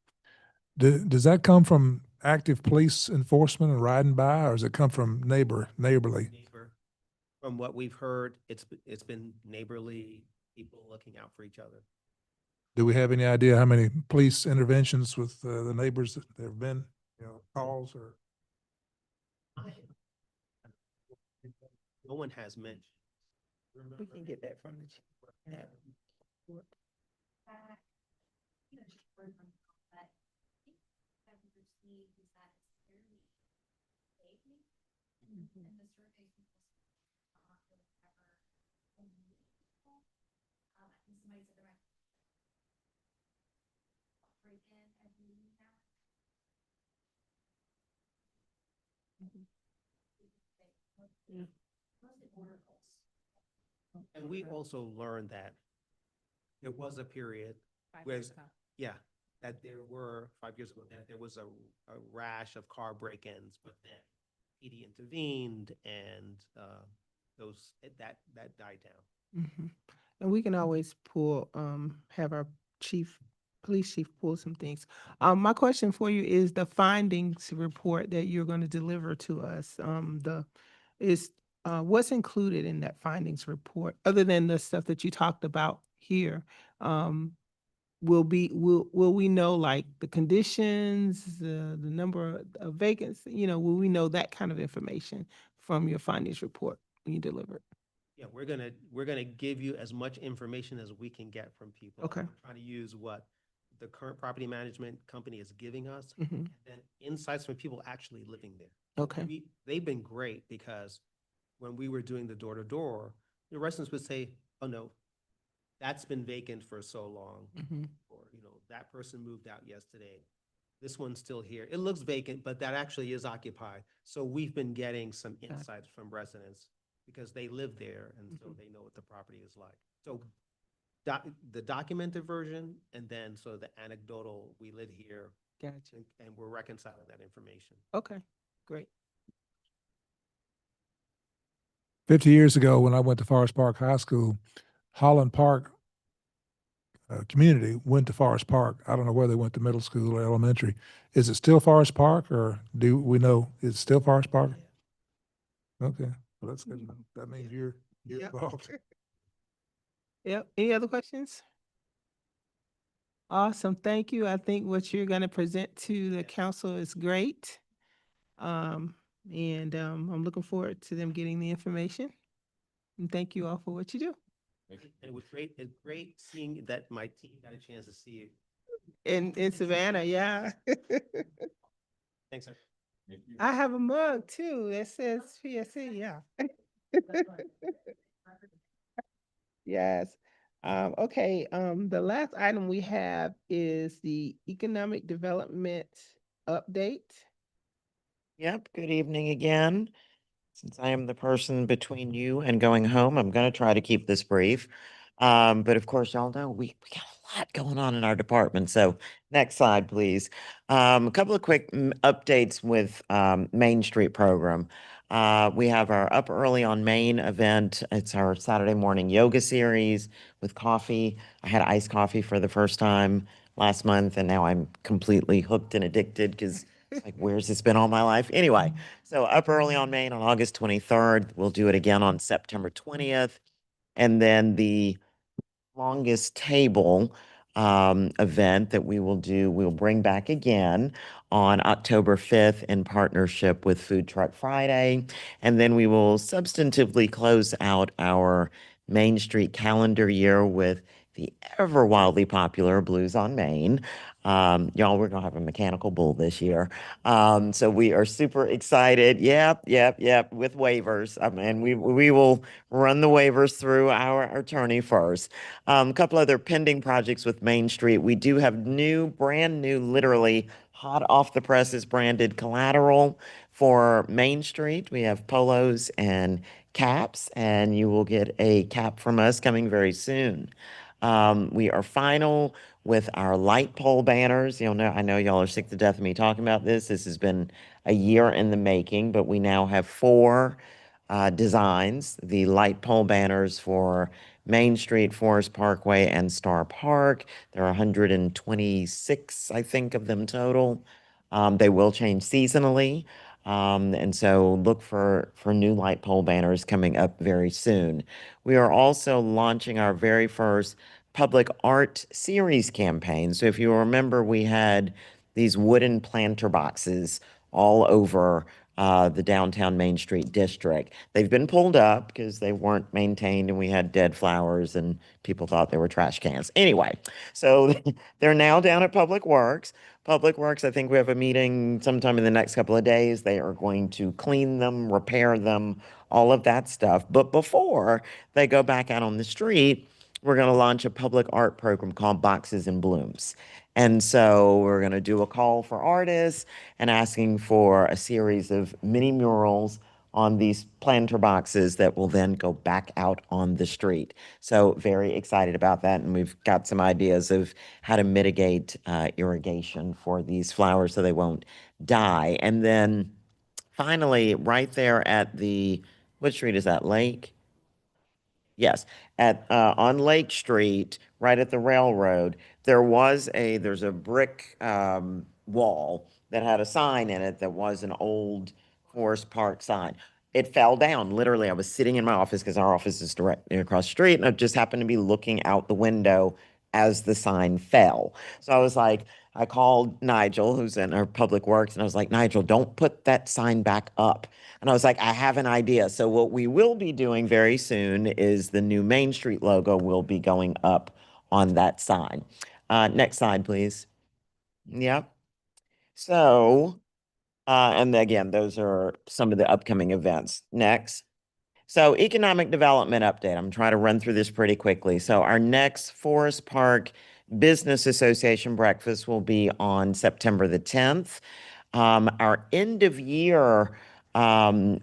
does that come from active police enforcement and riding by, or does it come from neighborly? Neighbor. From what we've heard, it's been neighborly, people looking out for each other. Do we have any idea how many police interventions with the neighbors that there have been, calls or? No one has mentioned. We can get that from the. Yeah. And we also learned that there was a period where, yeah, that there were, 5 years ago, that there was a rash of car break-ins, but then PD intervened and that died down. Mhm. And we can always pull, have our police chief pull some things. My question for you is the findings report that you're gonna deliver to us, what's included in that findings report, other than the stuff that you talked about here? Will we know like the conditions, the number of vacancies, will we know that kind of information from your findings report when you deliver it? Yeah, we're gonna give you as much information as we can get from people. Okay. We're trying to use what the current property management company is giving us, Mhm. and then insights from people actually living there. Okay. They've been great because when we were doing the door-to-door, the residents would say, oh, no, that's been vacant for so long. Mhm. Or, that person moved out yesterday. This one's still here. It looks vacant, but that actually is occupied. So we've been getting some it. insights from residents because they live there and so Mhm. they know what the property is like. So the documented version and then so the anecdotal, we live here Gotcha. and we're reconciling that information. Okay, great. 50 years ago, when I went to Forest Park High School, Holland Park community went to Forest Park. I don't know whether they went to middle school or elementary. Is it still Forest Park, or do we know it's still Forest Park? Okay, well, that's good. That means you're Yep. involved. Yep. Any other questions? Awesome. Thank you. I think what you're going to present to the council is great. I'm looking forward to them getting the information. And thank you all for what you do. And it was great. It's great seeing that my team got a chance to see you. In Savannah, yeah. Thanks, sir. I have a mug too that says PSC, yeah. Yes. Okay, the last item we have is the economic development update. Yep, good evening again. Since I am the person between you and going home, I'm going to try to keep this brief. But of course, y'all know we got a lot going on in our department. So next slide, please. A couple of quick updates with Main Street program. We have our Up Early on Main event. It's our Saturday morning yoga series with coffee. I had iced coffee for the first time last month, and now I'm completely hooked and addicted because it's like, where's this been all my life? Anyway, so Up Early on Main on August 23rd. We'll do it again on September 20th. And then the longest table event that we will do, we'll bring back again on October 5th in partnership with Food Truck Friday. And then we will substantively close out our Main Street calendar year with the ever wildly popular Blues on Main. Y'all, we're gonna have a mechanical bull this year. So we are super excited. Yep, with waivers. And we will run the waivers through our attorney first. A couple other pending projects with Main Street. We do have brand new, literally hot off the presses branded collateral for Main Street. We have polos and caps, and you will get a cap from us coming very soon. We are final with our light pole banners. I know y'all are sick to death of me talking about this. This has been a year in the making, but we now have four designs, the light pole banners for Main Street, Forest Parkway, and Star Park. There are 126, I think, of them total. They will change seasonally. And so look for new light pole banners coming up very soon. We are also launching our very first public art series campaign. So if you remember, we had these wooden planter boxes all over the downtown Main Street district. They've been pulled up because they weren't maintained and we had dead flowers and people thought they were trash cans. Anyway, so they're now down at Public Works. Public Works, I think we have a meeting sometime in the next couple of days. They are going to clean them, repair them, all of that stuff. But before they go back out on the street, we're going to launch a public art program called Boxes and Blooms. And so we're going to do a call for artists and asking for a series of mini murals on these planter boxes that will then go back out on the street. So very excited about that. And we've got some ideas of how to mitigate irrigation for these flowers so they won't die. And then finally, right there at what street is that, Lake? Yes, on Lake Street, right at the railroad, there's a brick wall that had a sign in it that was an old Forest Park sign. It fell down. Literally, I was sitting in my office because our office is directly across the street, and I just happened to be looking out the window as the sign fell. So I called Nigel, who's in our public works, and I was like, Nigel, don't put that sign back up. And I was like, I have an idea. So what we will be doing very soon is the new Main Street logo will be going up on that sign. Next slide, please. Yep. So, and again, those are some of the upcoming events. Next. So economic development update. I'm trying to run through this pretty quickly. So our next Forest Park Business Association breakfast will be on September the 10th. Our end of year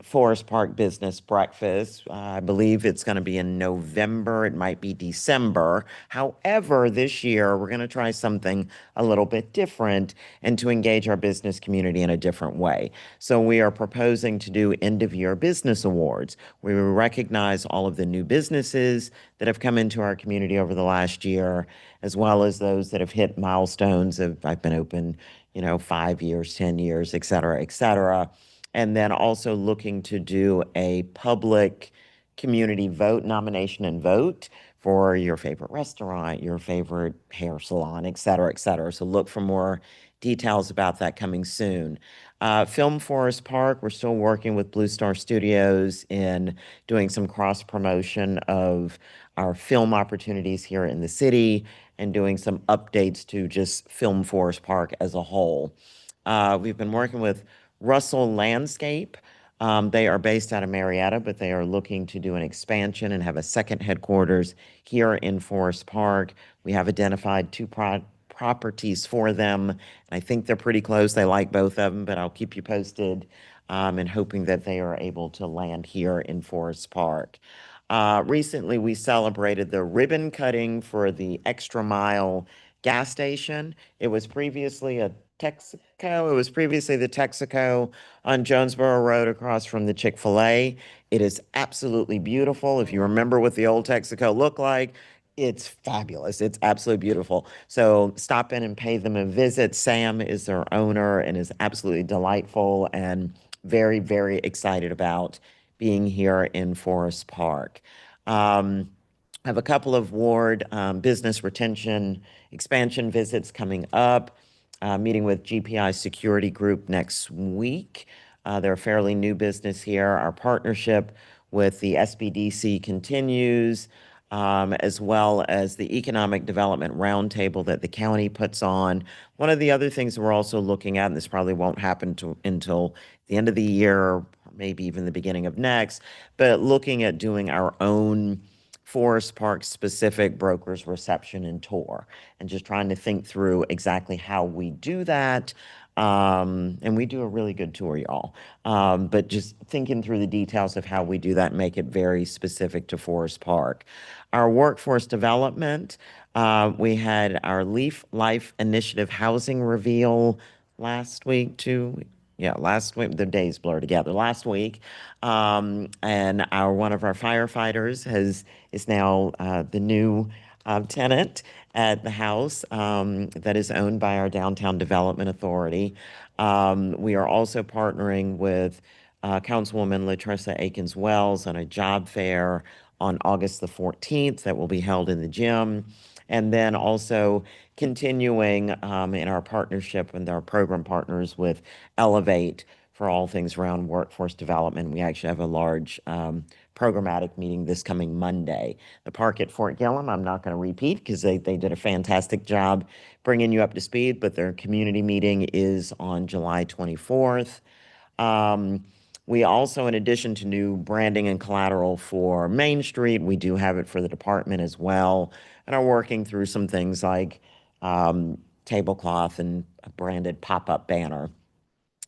Forest Park Business Breakfast, I believe it's going to be in November. It might be December. However, this year we're going to try something a little bit different and to engage our business community in a different way. So we are proposing to do end of year business awards. We will recognize all of the new businesses that have come into our community over the last year, as well as those that have hit milestones of I've been open 5 years, 10 years, et cetera, et cetera. And then also looking to do a public community vote, nomination and vote for your favorite restaurant, your favorite hair salon, et cetera, et cetera. So look for more details about that coming soon. Film Forest Park, we're still working with Blue Star Studios in doing some cross promotion of our film opportunities here in the city and doing some updates to just Film Forest Park as a whole. We've been working with Russell Landscape. They are based out of Marietta, but they are looking to do an expansion and have a second headquarters here in Forest Park. We have identified two properties for them, and I think they're pretty close. They like both of them, but I'll keep you posted and hoping that they are able to land here in Forest Park. Recently, we celebrated the ribbon cutting for the Extra Mile gas station. It was previously a Texaco. It was previously the Texaco on Jonesboro Road across from the Chick-fil-A. It is absolutely beautiful. If you remember what the old Texaco looked like, it's fabulous. It's absolutely beautiful. So stop in and pay them a visit. Sam is their owner and is absolutely delightful and very, very excited about being here in Forest Park. I have a couple of ward business retention expansion visits coming up. Meeting with GPI Security Group next week. They're a fairly new business here. Our partnership with the SBDC continues, as well as the Economic Development Roundtable that the county puts on. One of the other things we're also looking at, and this probably won't happen until the end of the year, or maybe even the beginning of next, but looking at doing our own Forest Park specific brokers reception and tour and just trying to think through exactly how we do that. And we do a really good tour, y'all. But just thinking through the details of how we do that, make it very specific to Forest Park. Our workforce development, we had our Leaf Life Initiative housing reveal last week, last week, the days blur together, last week. And one of our firefighters is now the new tenant at the house that is owned by our Downtown Development Authority. We are also partnering with Councilwoman Latressa Akins Wells on a job fair on August the 14th that will be held in the gym. And then also continuing in our partnership with our program partners with Elevate for all things around workforce development. We actually have a large programmatic meeting this coming Monday. The park at Fort Gillum, I'm not going to repeat because they did a fantastic job bringing you up to speed, but their community meeting is on July 24th. We also, in addition to new branding and collateral for Main Street, we do have it for the department as well, and are working through some things like tablecloth and a branded pop-up banner.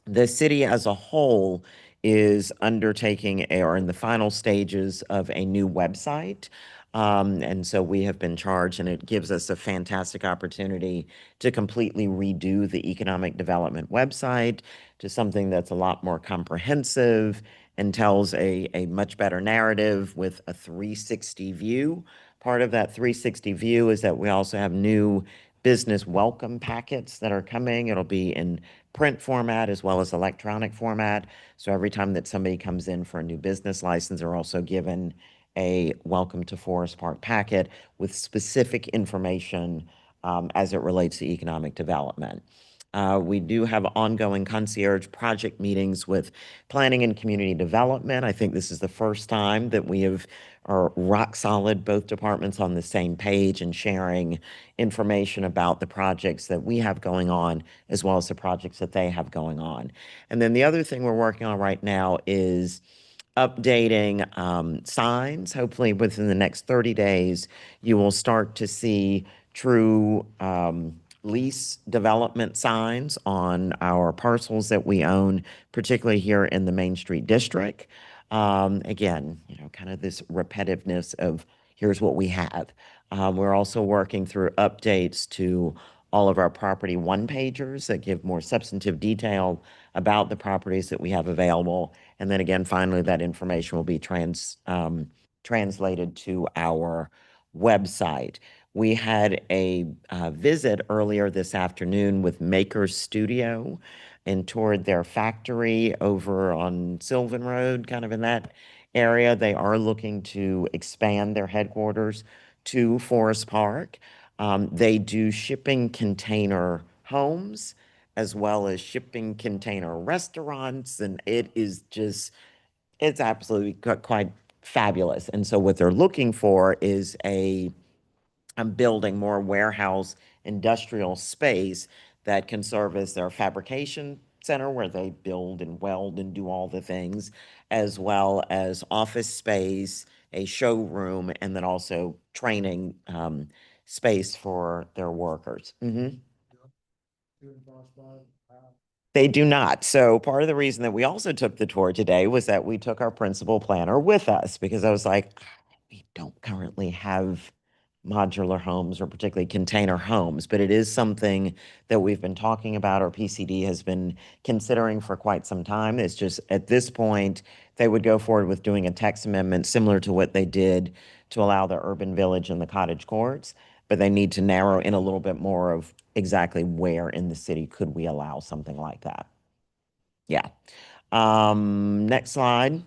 The city as a whole is undertaking or in the final stages of a new website. And so we have been charged, and it gives us a fantastic opportunity to completely redo the economic development website to something that's a lot more comprehensive and tells a much better narrative with a 360 view. Part of that 360 view is that we also have new business welcome packets that are coming. It'll be in print format as well as electronic format. So every time that somebody comes in for a new business license, they're also given a welcome to Forest Park packet with specific information as it relates to economic development. We do have ongoing concierge project meetings with planning and community development. I think this is the first time that we are rock solid, both departments on the same page and sharing information about the projects that we have going on, as well as the projects that they have going on. And then the other thing we're working on right now is updating signs. Hopefully within the next 30 days, you will start to see true lease development signs on our parcels that we own, particularly here in the Main Street District. Again, kind of this repetitiveness of here's what we have. We're also working through updates to all of our property one-pagers that give more substantive detail about the properties that we have available. And then again, finally, that information will be translated to our website. We had a visit earlier this afternoon with Maker Studio and toured their factory over on Sylvan Road, kind of in that area. They are looking to expand their headquarters to Forest Park. They do shipping container homes as well as shipping container restaurants, and it's absolutely quite fabulous. And so what they're looking for is I'm building more warehouse industrial space that can serve as their fabrication center where they build and weld and do all the things, as well as office space, a showroom, and then also training space for their workers. They do not. So part of the reason that we also took the tour today was that we took our principal planner with us, because I was like, we don't currently have modular homes or particularly container homes, but it is something that we've been talking about, or PCD has been considering for quite some time. It's just at this point, they would go forward with doing a text amendment similar to what they did to allow the urban village and the cottage courts, but they need to narrow in a little bit more of exactly where in the city could we allow something like that. Yeah. Next slide.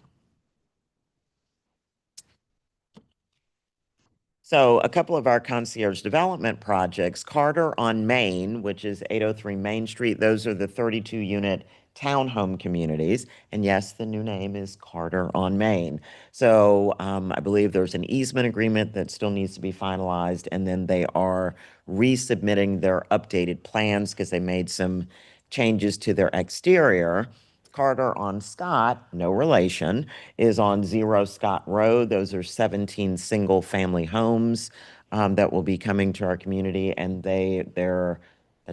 So a couple of our concierge development projects, Carter on Main, which is 803 Main Street. Those are the 32-unit townhome communities. And yes, the new name is Carter on Main. So I believe there's an easement agreement that still needs to be finalized. And then they are resubmitting their updated plans because they made some changes to their exterior. Carter on Scott, no relation, is on 0 Scott Road. Those are 17 single-family homes that will be coming to our community, and that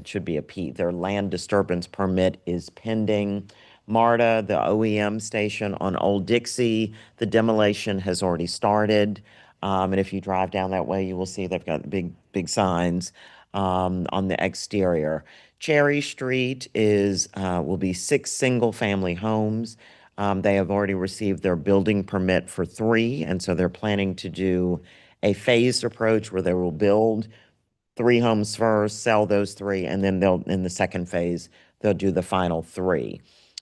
should be a P. Their land disturbance permit is pending. MARTA, the OEM station on Old Dixie, the demolition has already started. And if you drive down that way, you will see they've got big signs on the exterior. Cherry Street will be 6 single-family homes. They have already received their building permit for 3, and so they're planning to do a phased approach where they will build 3 homes first, sell those 3, and then in the second phase, they'll do the final 3.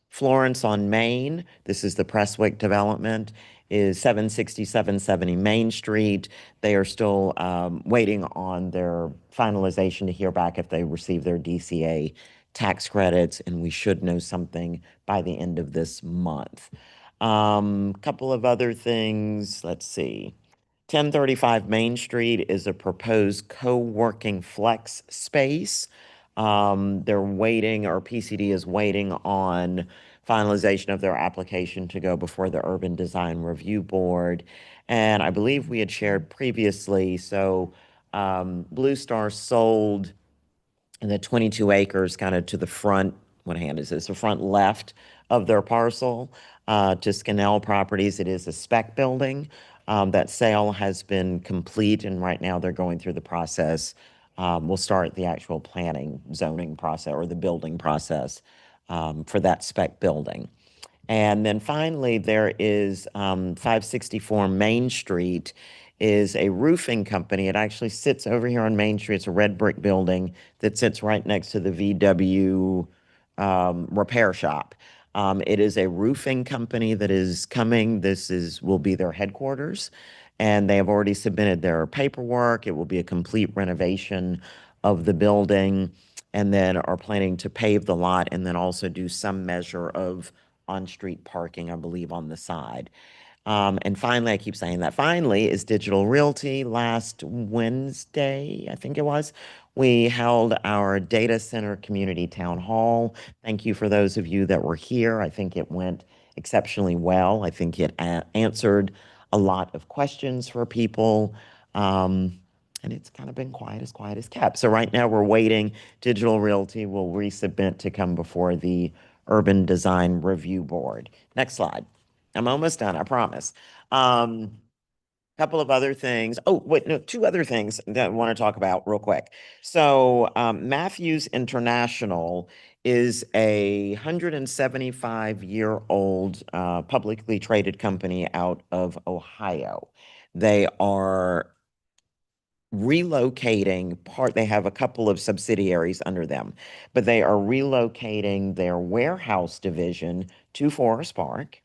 Florence on Main, this is the Presswick development, is 760, 770 Main Street. They are still waiting on their finalization to hear back if they receive their DCA tax credits, and we should know something by the end of this month. Couple of other things, let's see. 1035 Main Street is a proposed co-working flex space. They're waiting, or PCD is waiting on finalization of their application to go before the Urban Design Review Board. And I believe we had shared previously, so Blue Star sold the 22 acres kind of to the front, what hand is this? The front left of their parcel to Scannell Properties. It is a spec building. That sale has been complete, and right now they're going through the process. We'll start the actual planning zoning process or the building process for that spec building. And then finally, there is 564 Main Street is a roofing company. It actually sits over here on Main Street. It's a red brick building that sits right next to the VW repair shop. It is a roofing company that is coming. Will be their headquarters, and they have already submitted their paperwork. It will be a complete renovation of the building, and then are planning to pave the lot and then also do some measure of on-street parking, I believe, on the side. And finally, I keep saying that, finally, is Digital Realty. Last Wednesday, I think it was, we held our data center community town hall. Thank you for those of you that were here. I think it went exceptionally well. I think it answered a lot of questions for people. And it's kind of been quiet as kept. So right now we're waiting. Digital Realty will resubmit to come before the Urban Design Review Board. Next slide. I'm almost done, I promise. Couple of other things. Oh, wait, no, two other things that I want to talk about real quick. So Matthews International is a 175-year-old publicly traded company out of Ohio. They are relocating they have a couple of subsidiaries under them, but they are relocating their warehouse division to Forest Park.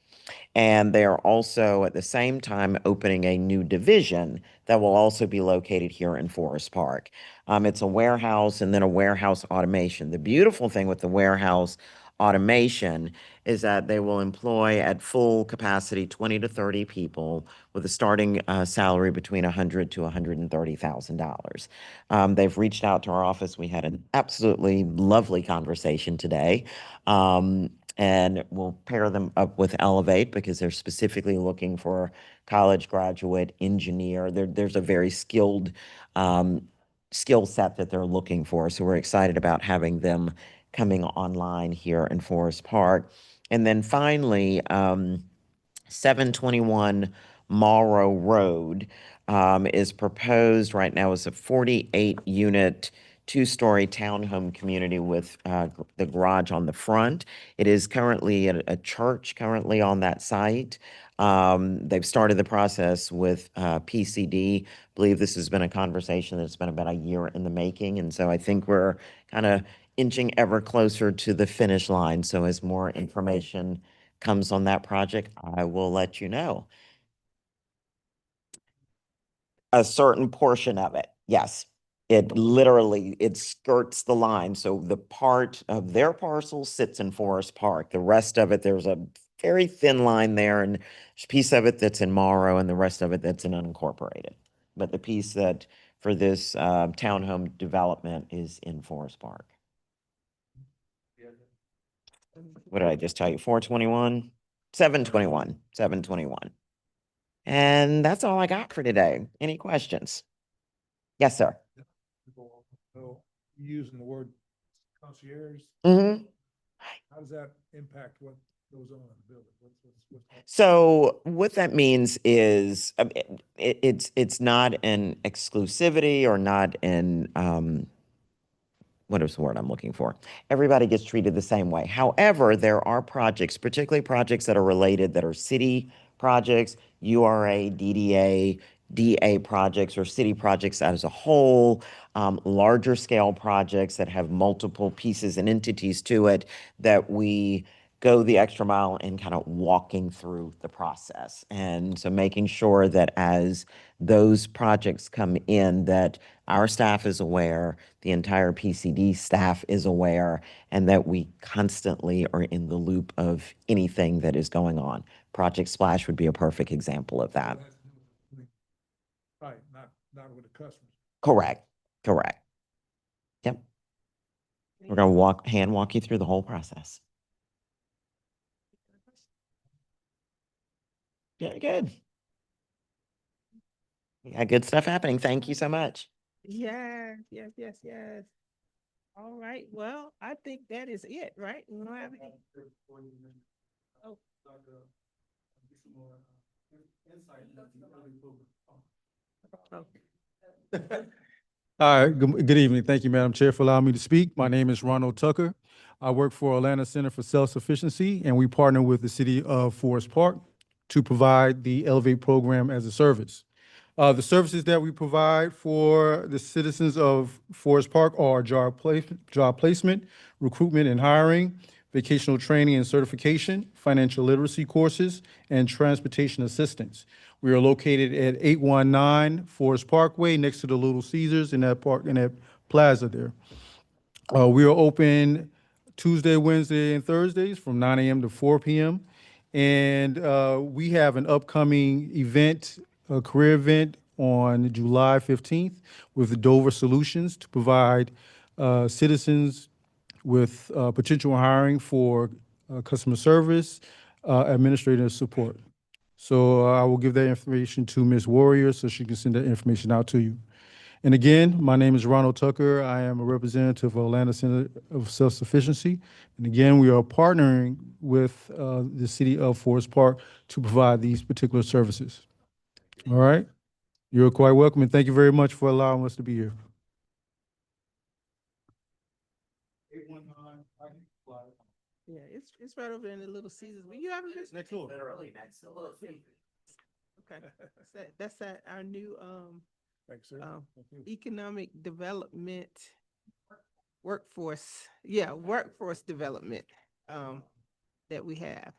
And they are also at the same time opening a new division that will also be located here in Forest Park. It's a warehouse and then a warehouse automation. The beautiful thing with the warehouse automation is that they will employ at full capacity 20 to 30 people with a starting salary between $100,000 to $130,000. They've reached out to our office. We had an absolutely lovely conversation today. And we'll pair them up with Elevate because they're specifically looking for college graduate engineer. There's a very skilled skill set that they're looking for. So we're excited about having them coming online here in Forest Park. And then finally, 721 Morrow Road is proposed right now as a 48-unit, two-story townhome community with the garage on the front. It is currently a church currently on that site. They've started the process with PCD. I believe this has been a conversation that's been about a year in the making. And so I think we're kind of inching ever closer to the finish line. So as more information comes on that project, I will let you know. A certain portion of it, yes. It literally, it skirts the line. So the part of their parcel sits in Forest Park. The rest of it, there's a very thin line there, and there's a piece of it that's in Morrow and the rest of it that's in unincorporated. But the piece that for this townhome development is in Forest Park. What did I just tell you? 421? 721. 721. And that's all I got for today. Any questions? Yes, sir. People know using the word concierge, Mm-hmm. how does that impact what goes on in the building? What's So what that means is it's not an exclusivity or not an what is the word I'm looking for? Everybody gets treated the same way. However, there are projects, particularly projects that are related, that are city projects, URA, DDA, DA projects, or city projects as a whole, larger scale projects that have multiple pieces and entities to it that we go the extra mile in kind of walking through the process. And so making sure that as those projects come in, that our staff is aware, the entire PCD staff is aware, and that we constantly are in the loop of anything that is going on. Project Splash would be a perfect example of that. Right, not with the customers. Correct, correct. Yep. We're gonna hand walk you through the whole process. Yeah, good. We got good stuff happening. Thank you so much. Yes, yes, yes, yes. All right, well, I think that is it, right? We don't have any. Oh. Oh. All right, good evening. Thank you, Madam Chair, for allowing me to speak. My name is Ronald Tucker. I work for Atlanta Center for Self-Sufficiency, and we partner with the city of Forest Park to provide the Elevate program as a service. The services that we provide for the citizens of Forest Park are job placement, recruitment and hiring, vocational training and certification, financial literacy courses, and transportation assistance. We are located at 819 Forest Parkway, next to the Little Caesars in that park, in that plaza there. We are open Tuesday, Wednesday, and Thursdays from 9 a.m. to 4 p.m. And we have an upcoming event, a career event on July 15th with Dover Solutions to provide citizens with potential hiring for customer service, administrative support. So I will give that information to Ms. Warrior so she can send that information out to you. And again, my name is Ronald Tucker. I am a representative of Atlanta Center of Self-Sufficiency. And again, we are partnering with the city of Forest Park to provide these particular services. All right? You're quite welcome, and thank you very much for allowing us to be here. Yeah, it's right over there in the Little Caesars. Well, you haven't been. Next door. Literally next to Little Caesars. Okay, that's at our new Thanks, sir. economic development workforce development that we have.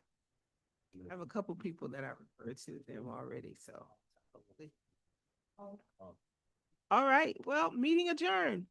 I have a couple people that I referred to them already, so. All right, well, meeting adjourned.